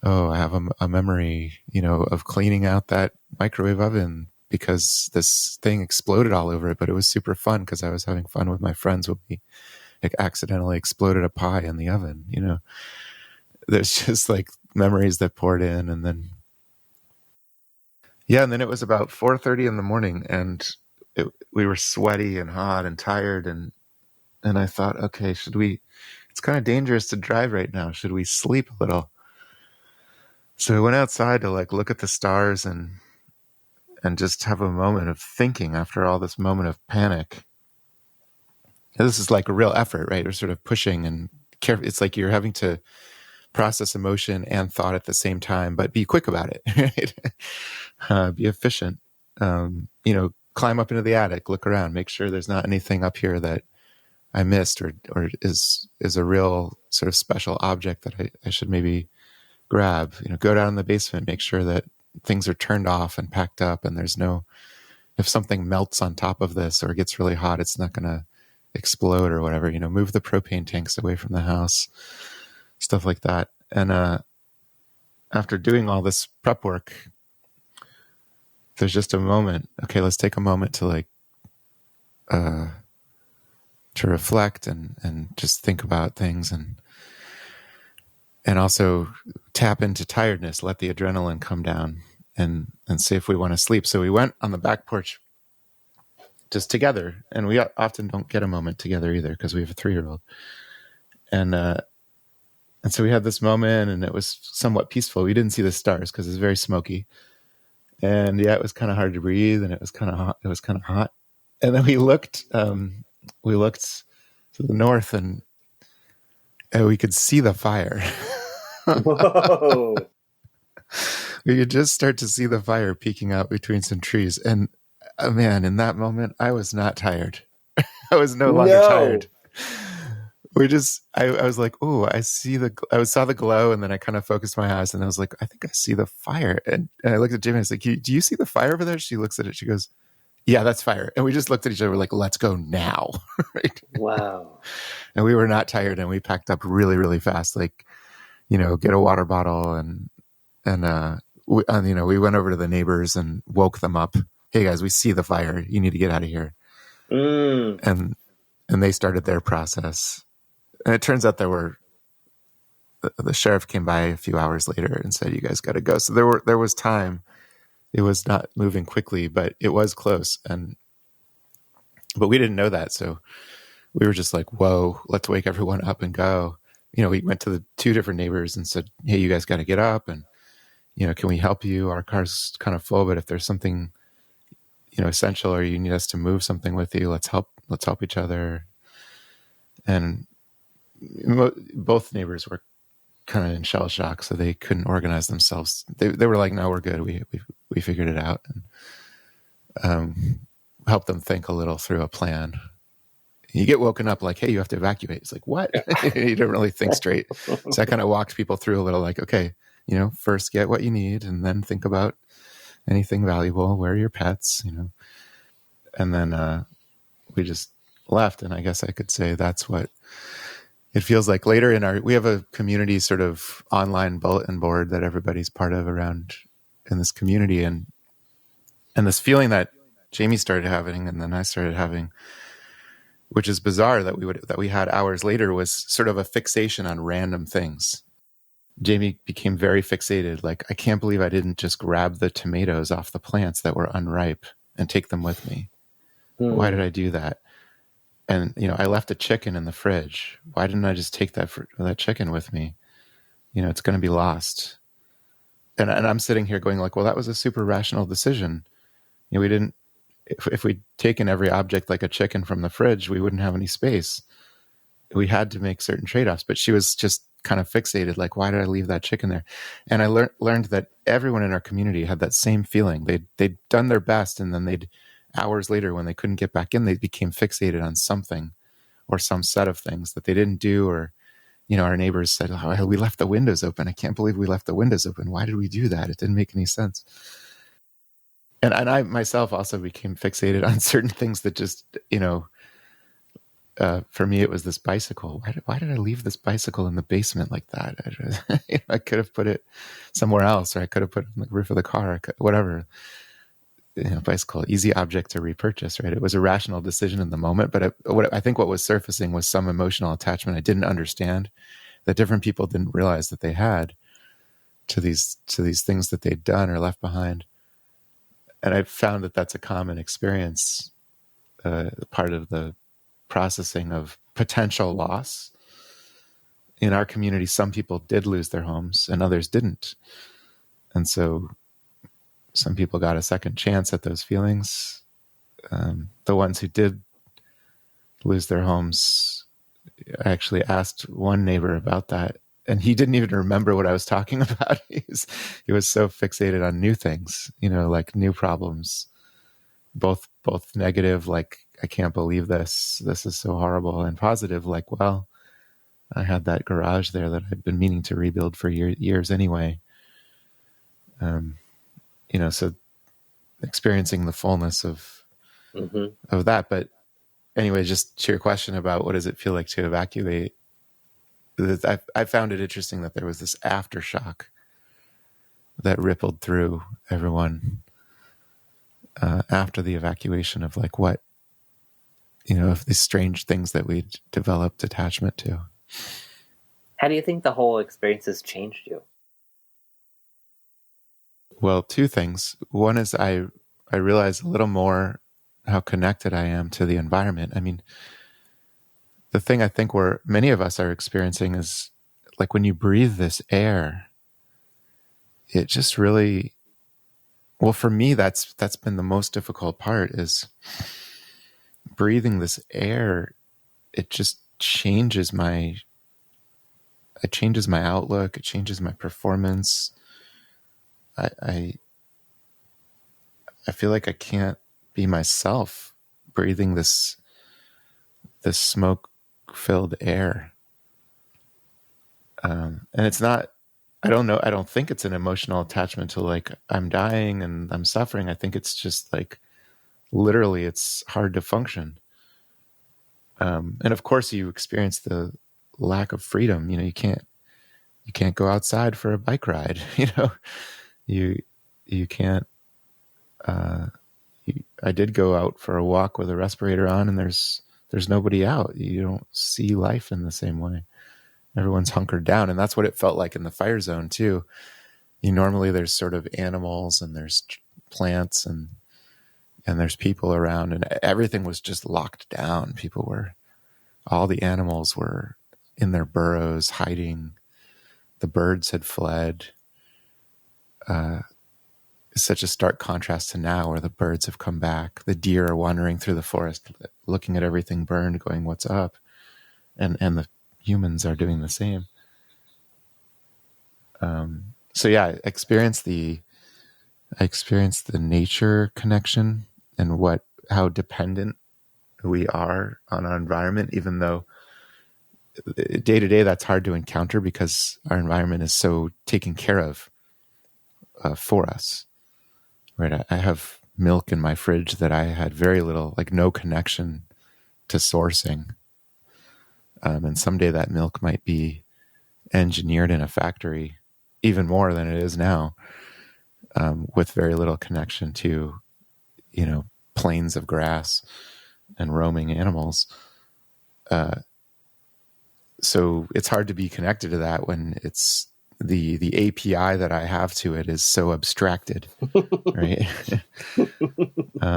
Speaker 2: I have a memory, of cleaning out that microwave oven because this thing exploded all over it, but it was super fun because I was having fun with my friends when we accidentally exploded a pie in the oven. There's just like memories that poured in, and then it was about 4:30 in the morning, and we were sweaty and hot and tired, and I thought, okay, it's kind of dangerous to drive right now. Should we sleep a little? So we went outside to look at the stars and just have a moment of thinking after all this moment of panic. And this is like a real effort, right? We're sort of pushing and careful. It's like you're having to process emotion and thought at the same time, but be quick about it, right? Be efficient. Climb up into the attic, look around, make sure there's not anything up here that I missed or is a real sort of special object that I should maybe grab. Go down in the basement, make sure that things are turned off and packed up, and if something melts on top of this or gets really hot, it's not going to explode or whatever. Move the propane tanks away from the house, stuff like that. And after doing all this prep work, there's just a moment. Okay, let's take a moment to like to reflect and just think about things, and also tap into tiredness, let the adrenaline come down, and see if we want to sleep. So we went on the back porch just together, and we often don't get a moment together either because we have a 3-year-old. And so we had this moment, and it was somewhat peaceful. We didn't see the stars because it's very smoky, and yeah, it was kind of hard to breathe, and it was kind of hot. It was kind of hot, and then we looked to the north, and we could see the fire.
Speaker 3: Whoa.
Speaker 2: We could just start to see the fire peeking out between some trees, and man, in that moment, I was not tired. I was no longer tired. I was like, oh, I saw the glow, and then I kind of focused my eyes, and I was like, I think I see the fire. And I looked at Jamie, and I was like, do you see the fire over there? She looks at it, she goes, yeah, that's fire. And we just looked at each other, we're like, let's go now. Right?
Speaker 3: Wow.
Speaker 2: And we were not tired, and we packed up really, really fast, like, get a water bottle, and we went over to the neighbors and woke them up. Hey guys, we see the fire. You need to get out of here. And they started their process. And it turns out the sheriff came by a few hours later and said, you guys got to go. So there was time. It was not moving quickly, but it was close. But we didn't know that. So we were just like, whoa, let's wake everyone up and go. We went to the 2 different neighbors and said, hey, you guys got to get up, and, can we help you? Our car's kind of full, but if there's something, essential, or you need us to move something with you, let's help each other. And both neighbors were kind of in shell shock, so they couldn't organize themselves. They were like, no, we're good. We figured it out, and helped them think a little through a plan. You get woken up like, hey, you have to evacuate. It's like, what? You don't really think straight. So I kind of walked people through a little, like, okay, first get what you need, and then think about anything valuable. Where are your pets? And then we just left. And I guess I could say that's what it feels like later we have a community sort of online bulletin board that everybody's part of around in this community. And this feeling that Jamie started having, and then I started having, which is bizarre that we had hours later, was sort of a fixation on random things. Jamie became very fixated. Like, I can't believe I didn't just grab the tomatoes off the plants that were unripe and take them with me. Why did I do that? And, I left a chicken in the fridge. Why didn't I just take that chicken with me? It's going to be lost. And I'm sitting here going like, well, that was a super rational decision. We didn't, if we'd taken every object like a chicken from the fridge, we wouldn't have any space. We had to make certain trade-offs, but she was just kind of fixated. Like, why did I leave that chicken there? And I learned that everyone in our community had that same feeling. They'd done their best, and then hours later, when they couldn't get back in, they became fixated on something or some set of things that they didn't do. Or, our neighbors said, oh, we left the windows open. I can't believe we left the windows open. Why did we do that? It didn't make any sense. And I myself also became fixated on certain things that just, for me, it was this bicycle. Why did I leave this bicycle in the basement like that? I could have put it somewhere else, or I could have put it on the roof of the car, whatever. Bicycle, easy object to repurchase, right? It was a rational decision in the moment, but I think what was surfacing was some emotional attachment I didn't understand, that different people didn't realize that they had to these things that they'd done or left behind. And I found that that's a common experience, part of the processing of potential loss. In our community, some people did lose their homes and others didn't. And so some people got a second chance at those feelings. The ones who did lose their homes, I actually asked one neighbor about that, and he didn't even remember what I was talking about. He was so fixated on new things, like new problems, both negative, like, I can't believe this is so horrible, and positive, like, well, I had that garage there that I'd been meaning to rebuild for years anyway. So experiencing the fullness of that. But anyway, just to your question about what does it feel like to evacuate, I found it interesting that there was this aftershock that rippled through everyone. after the evacuation of like what, of these strange things that we developed attachment to.
Speaker 3: How do you think the whole experience has changed you?
Speaker 2: Well, two things. One is I realize a little more how connected I am to the environment. I mean, the thing I think where many of us are experiencing is like when you breathe this air, it just really, well, for me, that's been the most difficult part is breathing this air. It just changes my outlook. It changes my performance. I feel like I can't be myself breathing this smoke-filled air. And it's not, I don't think it's an emotional attachment to like, I'm dying and I'm suffering. I think it's just like, literally, it's hard to function. And of course you experience the lack of freedom. You can't go outside for a bike ride. You can't, I did go out for a walk with a respirator on and there's nobody out. You don't see life in the same way. Everyone's hunkered down. And that's what it felt like in the fire zone too. Normally there's sort of animals and there's plants and there's people around and everything was just locked down. All the animals were in their burrows hiding. The birds had fled. It's such a stark contrast to now where the birds have come back. The deer are wandering through the forest, looking at everything burned, going, what's up? And the humans are doing the same. So yeah, I experienced the nature connection and how dependent we are on our environment, even though day to day that's hard to encounter because our environment is so taken care of for us. Right? I have milk in my fridge that I had very little, like no connection to sourcing. And someday that milk might be engineered in a factory even more than it is now, with very little connection to, plains of grass and roaming animals. So it's hard to be connected to that when it's the API that I have to it is so abstracted, right?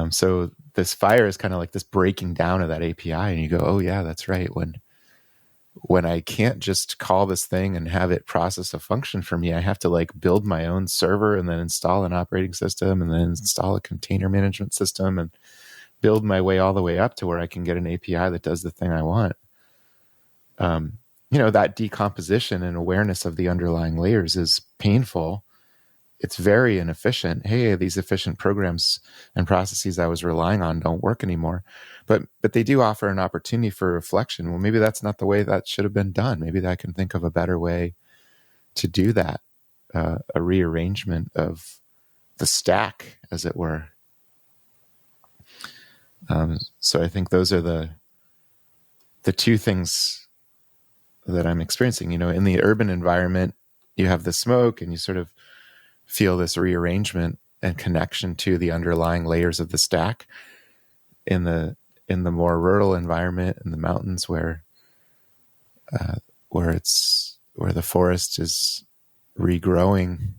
Speaker 2: So this fire is kind of like this breaking down of that API, and you go, oh yeah, that's right. When I can't just call this thing and have it process a function for me, I have to like build my own server and then install an operating system and then install a container management system and build my way all the way up to where I can get an API that does the thing I want. That decomposition and awareness of the underlying layers is painful. It's very inefficient. Hey, these efficient programs and processes I was relying on don't work anymore. But they do offer an opportunity for reflection. Well, maybe that's not the way that should have been done. Maybe I can think of a better way to do that, a rearrangement of the stack, as it were. So I think those are the two things that I'm experiencing. In the urban environment, you have the smoke and you sort of feel this rearrangement and connection to the underlying layers of the stack. In the more rural environment, in the mountains where the forest is regrowing,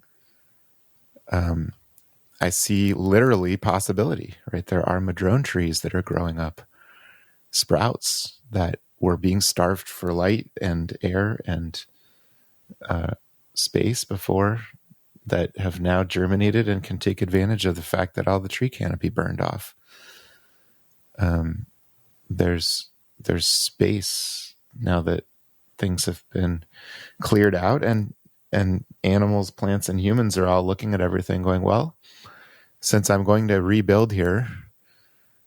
Speaker 2: I see literally possibility, right? There are madrone trees that are growing up, sprouts that were being starved for light and air and space before, that have now germinated and can take advantage of the fact that all the tree canopy burned off. There's space now that things have been cleared out, and animals, plants, and humans are all looking at everything going, well, since I'm going to rebuild here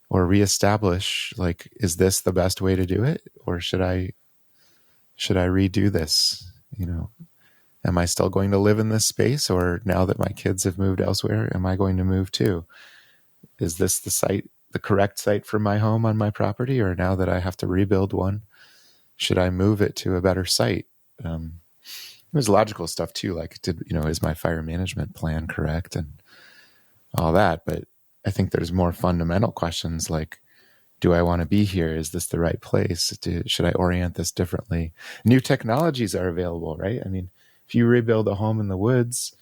Speaker 2: or reestablish, like, is this the best way to do it? Or should I redo this? Am I still going to live in this space? Or now that my kids have moved elsewhere, am I going to move too? Is this the correct site for my home on my property? Or now that I have to rebuild one, should I move it to a better site? There's logical stuff too, like, is my fire management plan correct and all that? But I think there's more fundamental questions like, do I want to be here? Is this the right place? Should I orient this differently? New technologies are available, right? I mean, if you rebuild a home in the woods,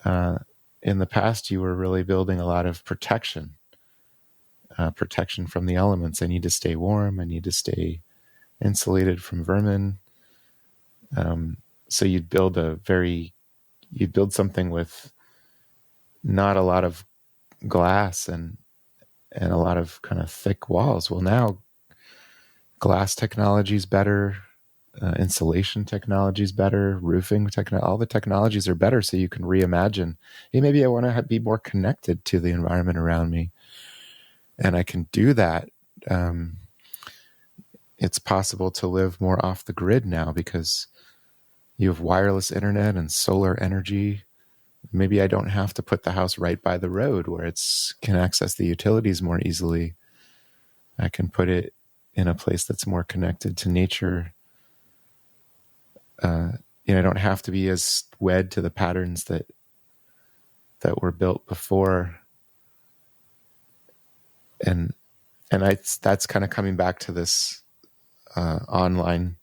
Speaker 2: in the past, you were really building a lot of protection from the elements. I need to stay warm. I need to stay insulated from vermin. So you'd build something with not a lot of glass and a lot of kind of thick walls. Well, now glass technology is better, insulation technology is better, roofing technology, all the technologies are better. So you can reimagine, hey, maybe I want to be more connected to the environment around me. And I can do that. It's possible to live more off the grid now because you have wireless internet and solar energy. Maybe I don't have to put the house right by the road where can access the utilities more easily. I can put it in a place that's more connected to nature. I don't have to be as wed to the patterns that were built before. And that's kind of coming back to this online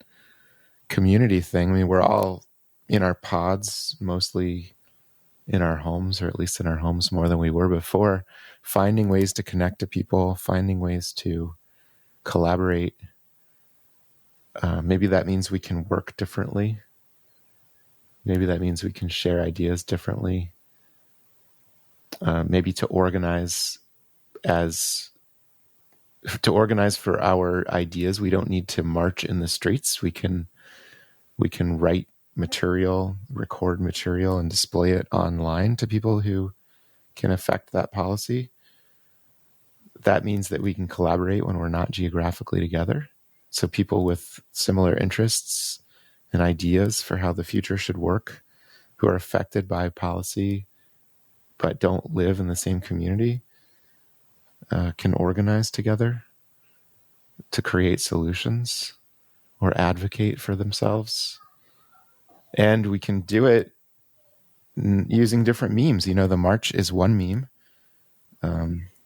Speaker 2: community thing. I mean, we're all in our pods, mostly in our homes, or at least in our homes more than we were before, finding ways to connect to people, finding ways to collaborate. Maybe that means we can work differently. Maybe that means we can share ideas differently. Maybe to organize for our ideas, we don't need to march in the streets. We can write material, record material, and display it online to people who can affect that policy. That means that we can collaborate when we're not geographically together. So people with similar interests and ideas for how the future should work, who are affected by policy but don't live in the same community, can organize together to create solutions or advocate for themselves. And we can do it using different memes. The march is one meme.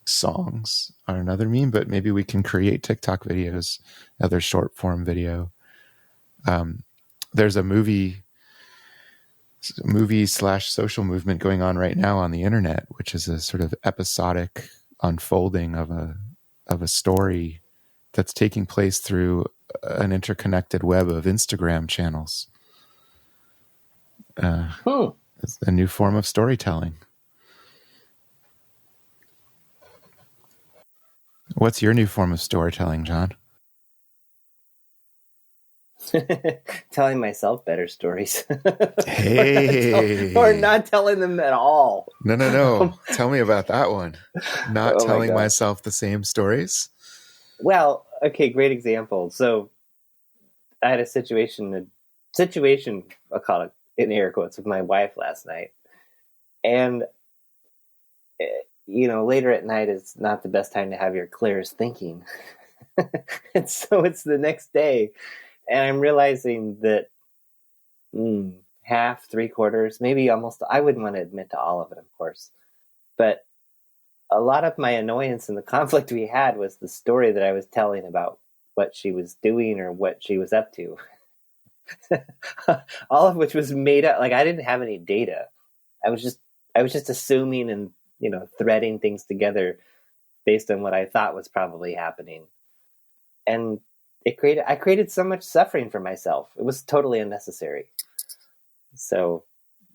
Speaker 2: Songs are another meme, but maybe we can create TikTok videos, other short form video. There's a movie/social movement going on right now on the internet, which is a sort of episodic unfolding of a story that's taking place through an interconnected web of Instagram channels. It's a new form of storytelling. What's your new form of storytelling, John?
Speaker 3: Telling myself better stories.
Speaker 2: Hey.
Speaker 3: Or not telling them at all.
Speaker 2: No. Tell me about that one. Not telling myself the same stories?
Speaker 3: Well, okay, great example. So I had a situation, I'll call it in air quotes, with my wife last night. And, later at night is not the best time to have your clearest thinking. And so it's the next day. And I'm realizing that half, 3/4, maybe almost, I wouldn't want to admit to all of it, of course. But a lot of my annoyance and the conflict we had was the story that I was telling about what she was doing or what she was up to. All of which was made up. Like, I didn't have any data. I was just assuming and, threading things together based on what I thought was probably happening. And I created so much suffering for myself. It was totally unnecessary. So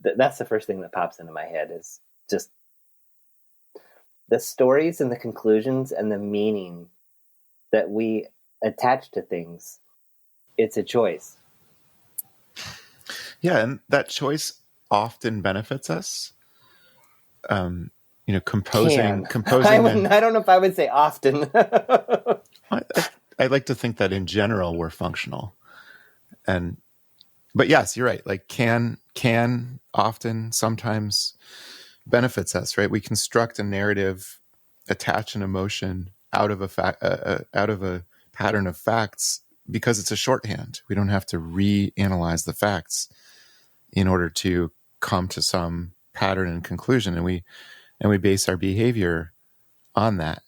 Speaker 3: that's the first thing that pops into my head, is just the stories and the conclusions and the meaning that we attach to things. It's a choice.
Speaker 2: Yeah, and that choice often benefits us. Composing.
Speaker 3: I don't know if I would say often.
Speaker 2: I like to think that in general we're functional, but yes, you're right. Like can often, sometimes benefits us, right? We construct a narrative, attach an emotion out of a pattern of facts because it's a shorthand. We don't have to reanalyze the facts in order to come to some pattern and conclusion. And and we base our behavior on that.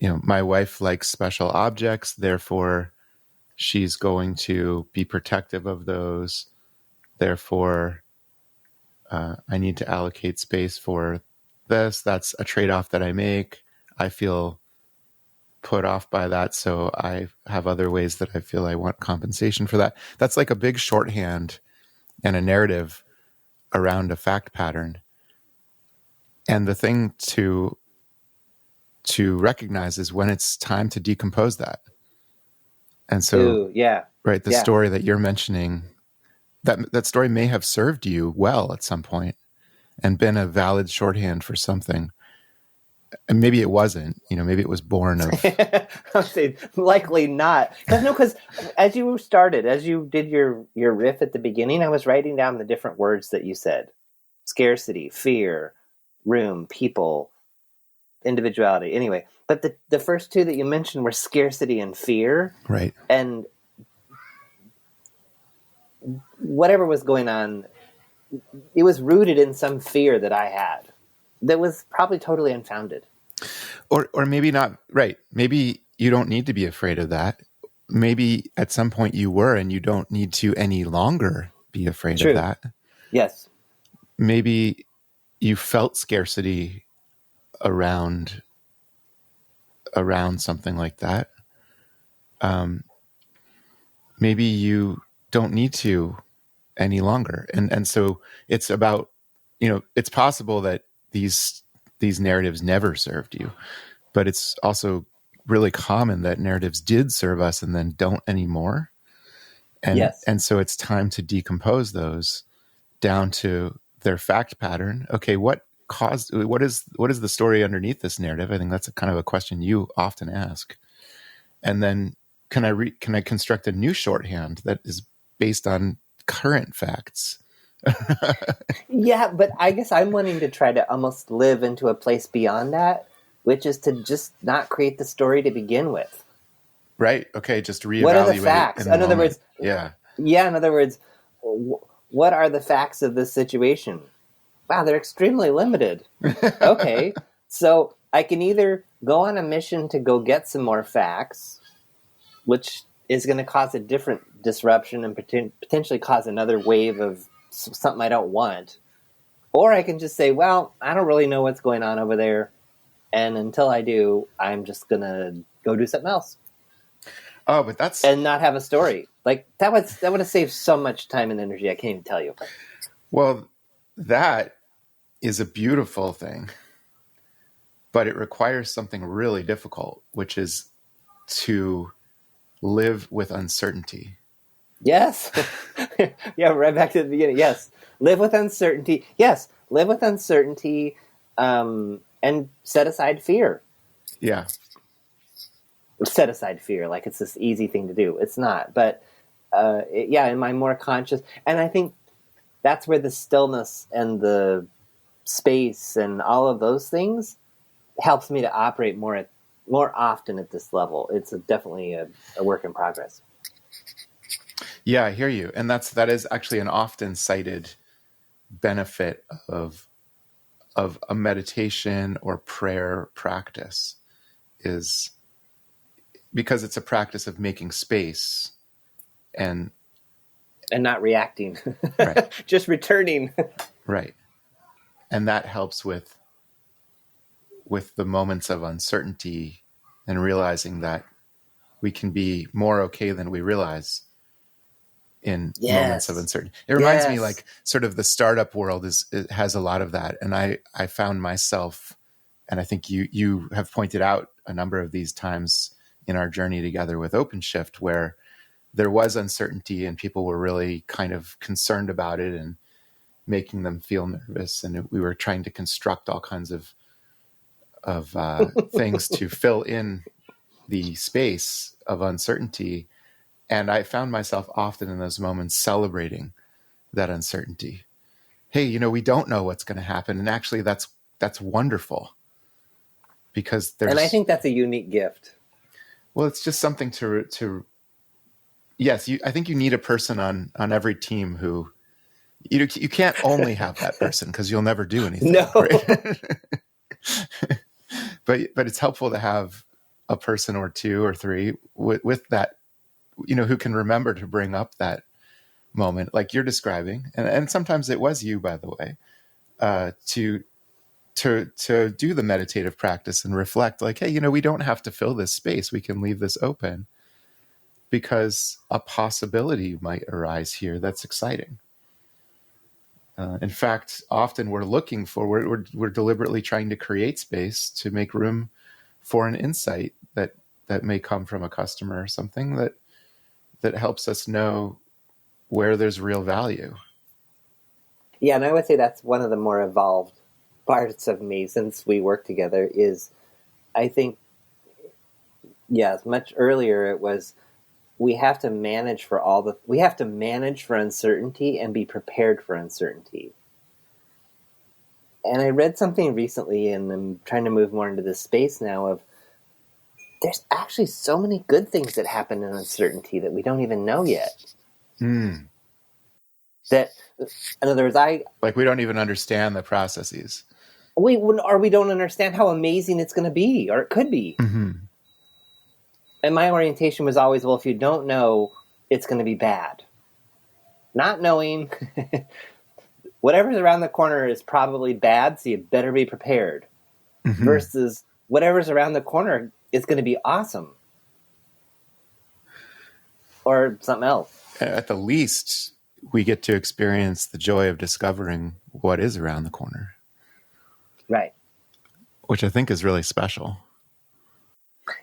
Speaker 2: My wife likes special objects, therefore she's going to be protective of those. Therefore, I need to allocate space for this. That's a trade-off that I make. I feel put off by that, so I have other ways that I feel I want compensation for that. That's like a big shorthand and a narrative around a fact pattern. And the thing to recognize is when it's time to decompose that. And so,
Speaker 3: Ooh, yeah,
Speaker 2: right, the story that you're mentioning, that story may have served you well at some point and been a valid shorthand for something. And maybe it wasn't, maybe it was born of...
Speaker 3: I'll say likely not. Because as you did your riff at the beginning, I was writing down the different words that you said. Scarcity, fear, room, people, individuality. Anyway, but the first two that you mentioned were scarcity and fear.
Speaker 2: Right.
Speaker 3: And whatever was going on, it was rooted in some fear that I had that was probably totally unfounded.
Speaker 2: Or maybe not. Right. Maybe you don't need to be afraid of that. Maybe at some point you were, and you don't need to any longer be afraid
Speaker 3: True.
Speaker 2: of that.
Speaker 3: Yes.
Speaker 2: Maybe you felt scarcity around something like that. Maybe you don't need to any longer. And so it's about, it's possible that these narratives never served you, but it's also really common that narratives did serve us and then don't anymore. And,
Speaker 3: yes.
Speaker 2: And so it's time to decompose those down to their fact pattern. Okay, what is the story underneath this narrative? I think that's kind of a question you often ask. And then can I construct a new shorthand that is based on current facts?
Speaker 3: Yeah, but I guess I'm wanting to try to almost live into a place beyond that, which is to just not create the story to begin with.
Speaker 2: Right. Okay. Just reevaluate.
Speaker 3: What are the facts? In other words,
Speaker 2: yeah.
Speaker 3: In other words, what are the facts of this situation? Wow, they're extremely limited. Okay, so I can either go on a mission to go get some more facts, which is going to cause a different disruption and potentially cause another wave of something I don't want. Or I can just say, well, I don't really know what's going on over there. And until I do, I'm just going to go do something else.
Speaker 2: Oh, but that's...
Speaker 3: And not have a story. Like, that would have saved so much time and energy, I can't even tell you.
Speaker 2: Well, that is a beautiful thing. But it requires something really difficult, which is to live with uncertainty.
Speaker 3: Yes. Yeah, right back to the beginning. Yes. Live with uncertainty. Yes. Live with uncertainty and set aside fear.
Speaker 2: Yeah.
Speaker 3: Set aside fear like it's this easy thing to do. It's not. But in my more conscious... And I think that's where the stillness and the space and all of those things helps me to operate more often at this level. It's definitely a work in progress.
Speaker 2: Yeah, I hear you. And that is actually an often cited benefit of a meditation or prayer practice, is because it's a practice of making space and
Speaker 3: not reacting.
Speaker 2: Right.
Speaker 3: Just returning.
Speaker 2: Right. And that helps with the moments of uncertainty and realizing that we can be more okay than we realize in moments of uncertainty. It reminds me, like, sort of the startup world it has a lot of that. And I found myself, and I think you have pointed out a number of these times in our journey together with OpenShift, where there was uncertainty and people were really kind of concerned about it and making them feel nervous. And we were trying to construct all kinds of things to fill in the space of uncertainty. And I found myself often in those moments celebrating that uncertainty. Hey, we don't know what's going to happen. And actually that's wonderful, because
Speaker 3: and I think that's a unique gift.
Speaker 2: Well, it's just something to yes, I think you need a person on every team who, You can't only have that person because you'll never do anything.
Speaker 3: No.
Speaker 2: Right? but it's helpful to have a person or two or three with that, who can remember to bring up that moment like you're describing. And sometimes it was you, by the way, to do the meditative practice and reflect like, hey, we don't have to fill this space. We can leave this open because a possibility might arise here that's exciting. In fact, often we're deliberately trying to create space to make room for an insight that may come from a customer or something that helps us know where there's real value.
Speaker 3: Yeah, and I would say that's one of the more evolved parts of me since we work together is, I think, much earlier it was, we have to manage for uncertainty and be prepared for uncertainty. And I read something recently, and I'm trying to move more into this space now of, there's actually so many good things that happen in uncertainty that we don't even know yet. That, in other words,
Speaker 2: we don't even understand the processes.
Speaker 3: We don't understand how amazing it's going to be, or it could be.
Speaker 2: Mm-hmm.
Speaker 3: And my orientation was always, well, if you don't know, it's going to be bad. Not knowing whatever's around the corner is probably bad, so you better be prepared. Mm-hmm. Versus whatever's around the corner is going to be awesome. Or something else.
Speaker 2: At the least, we get to experience the joy of discovering what is around the corner.
Speaker 3: Right.
Speaker 2: Which I think is really special.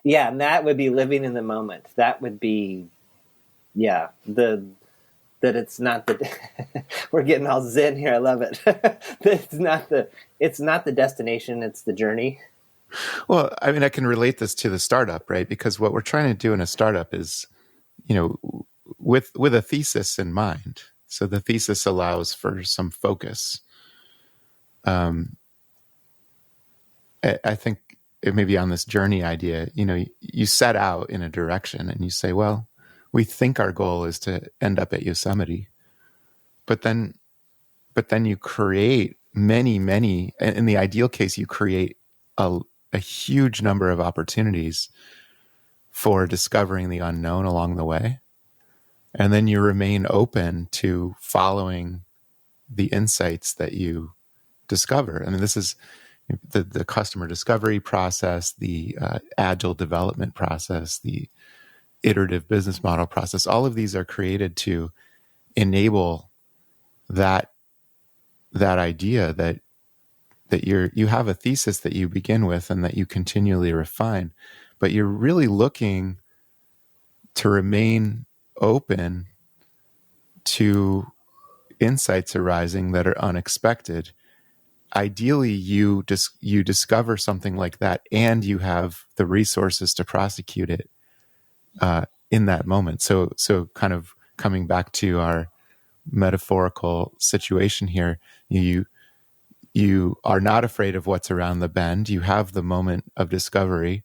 Speaker 3: Yeah, and that would be living in the moment. That would be, that it's not the, we're getting all zen here. I love it. It's not the destination, it's the journey.
Speaker 2: Well, I mean, I can relate this to the startup, right? Because what we're trying to do in a startup is, with a thesis in mind. So the thesis allows for some focus. I think it may be on this journey idea, you set out in a direction and you say, well, we think our goal is to end up at Yosemite, but then you create many, in the ideal case, you create a huge number of opportunities for discovering the unknown along the way. And then you remain open to following the insights that you discover. I mean, this is the customer discovery process, the agile development process, the iterative business model process. All of these are created to enable that idea that you have a thesis that you begin with and that you continually refine, but you're really looking to remain open to insights arising that are unexpected. Ideally, you discover something like that and you have the resources to prosecute it in that moment. So kind of coming back to our metaphorical situation here, you are not afraid of what's around the bend. You have the moment of discovery.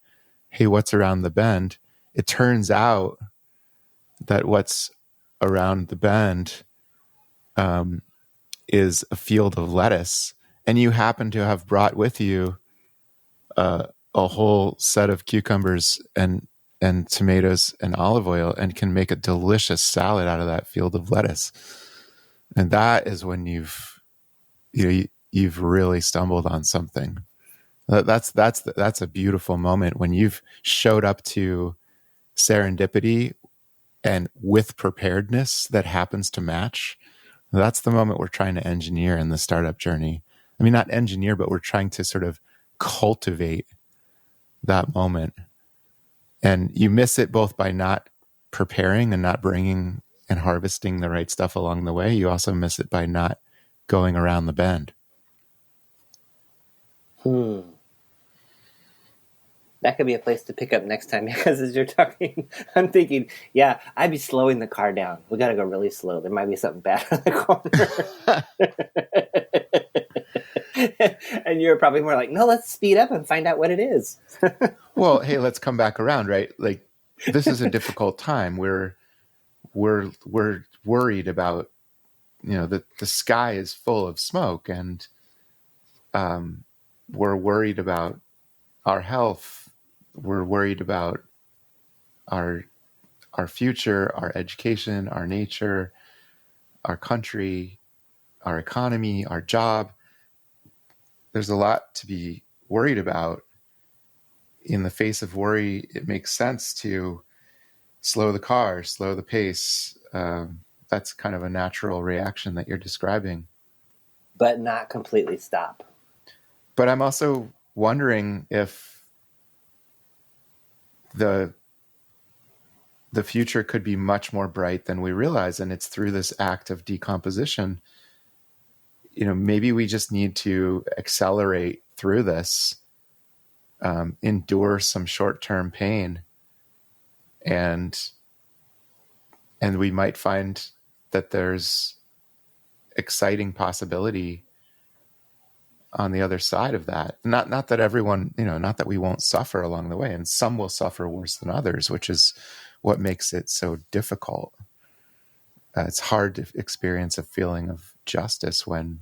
Speaker 2: Hey, what's around the bend? It turns out that what's around the bend is a field of lettuce. And you happen to have brought with you a whole set of cucumbers and tomatoes and olive oil and can make a delicious salad out of that field of lettuce. And that is when you've really stumbled on something. That's a beautiful moment when you've showed up to serendipity and with preparedness that happens to match. That's the moment we're trying to engineer in the startup journey. I mean, not engineer, but we're trying to sort of cultivate that moment. And you miss it both by not preparing and not bringing and harvesting the right stuff along the way. You also miss it by not going around the bend.
Speaker 3: That could be a place to pick up next time, because as you're talking, I'm thinking, I'd be slowing the car down. We got to go really slow. There might be something bad on the corner. And you're probably more like, no, let's speed up and find out what it is.
Speaker 2: Well, hey, let's come back around, right? Like, this is a difficult time. We're worried about the sky is full of smoke, and we're worried about our health. We're worried about our future, our education, our nature, our country, our economy, our job. There's a lot to be worried about. In the face of worry, it makes sense to slow the car, slow the pace. That's kind of a natural reaction that you're describing.
Speaker 3: But not completely stop.
Speaker 2: But I'm also wondering if the future could be much more bright than we realize, and it's through this act of decomposition. Maybe we just need to accelerate through this, endure some short-term pain, and we might find that there's exciting possibility on the other side of that. Not that everyone, not that we won't suffer along the way, and some will suffer worse than others, which is what makes it so difficult. It's hard to experience a feeling of justice when,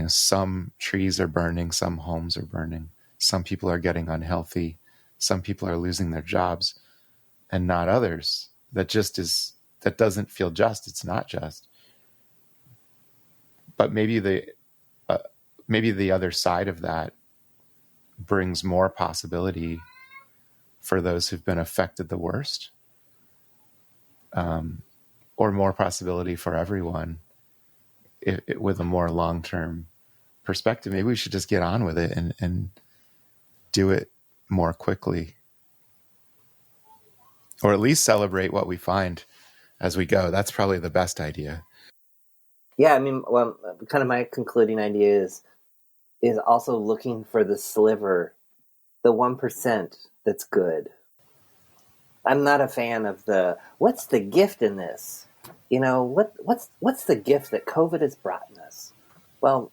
Speaker 2: some trees are burning, some homes are burning, some people are getting unhealthy, some people are losing their jobs, and not others. That doesn't feel just. It's not just. But maybe the other side of that brings more possibility for those who've been affected the worst, or more possibility for everyone with a more long-term perspective. Maybe we should just get on with it and do it more quickly, or at least celebrate what we find as we go. That's probably the best idea.
Speaker 3: Yeah, I mean, well, kind of my concluding idea is also looking for the sliver, the 1% that's good. I'm not a fan of what's the gift in this? What's the gift that COVID has brought us? Well,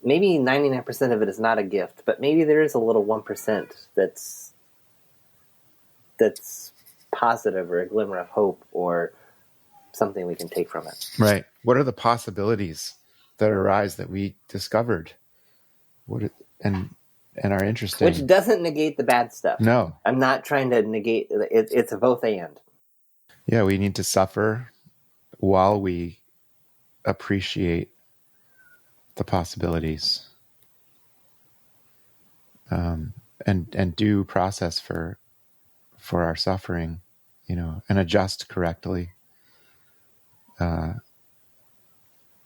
Speaker 3: maybe 99% of it is not a gift, but maybe there is a little 1% that's positive, or a glimmer of hope, or something we can take from it.
Speaker 2: Right. What are the possibilities that arise that we discovered? And are interesting.
Speaker 3: Which doesn't negate the bad stuff.
Speaker 2: No.
Speaker 3: I'm not trying to negate it. It's a both and.
Speaker 2: Yeah, we need to suffer while we appreciate the possibilities, and do process for our suffering, and adjust correctly. I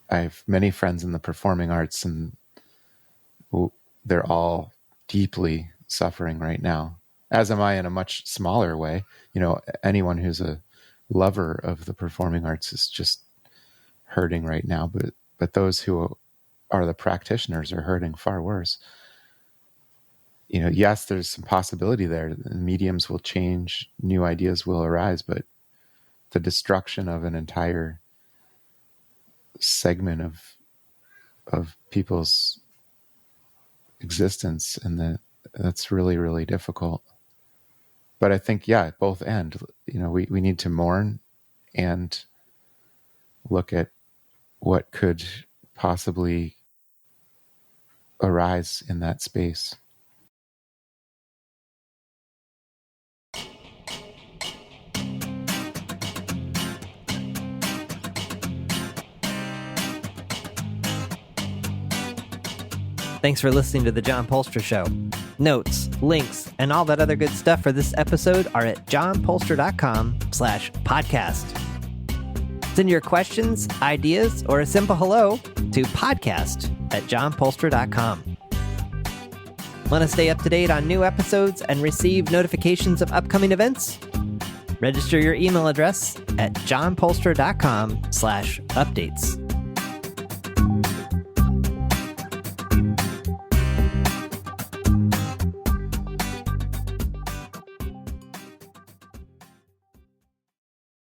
Speaker 2: have many friends in the performing arts, and they're all deeply suffering right now, as am I, in a much smaller way. Anyone who's a lover of the performing arts is just hurting right now, but those who are the practitioners are hurting far worse. Yes, there's some possibility there. The mediums will change, new ideas will arise, but the destruction of an entire segment of people's existence, and that's really, really difficult. But I think, both end. We need to mourn and look at what could possibly arise in that space.
Speaker 1: Thanks for listening to The John Polster Show. Notes, links, and all that other good stuff for this episode are at johnpolster.com/podcast. Send your questions, ideas, or a simple hello to podcast@johnpolster.com. Want to stay up to date on new episodes and receive notifications of upcoming events? Register your email address at johnpolster.com/updates.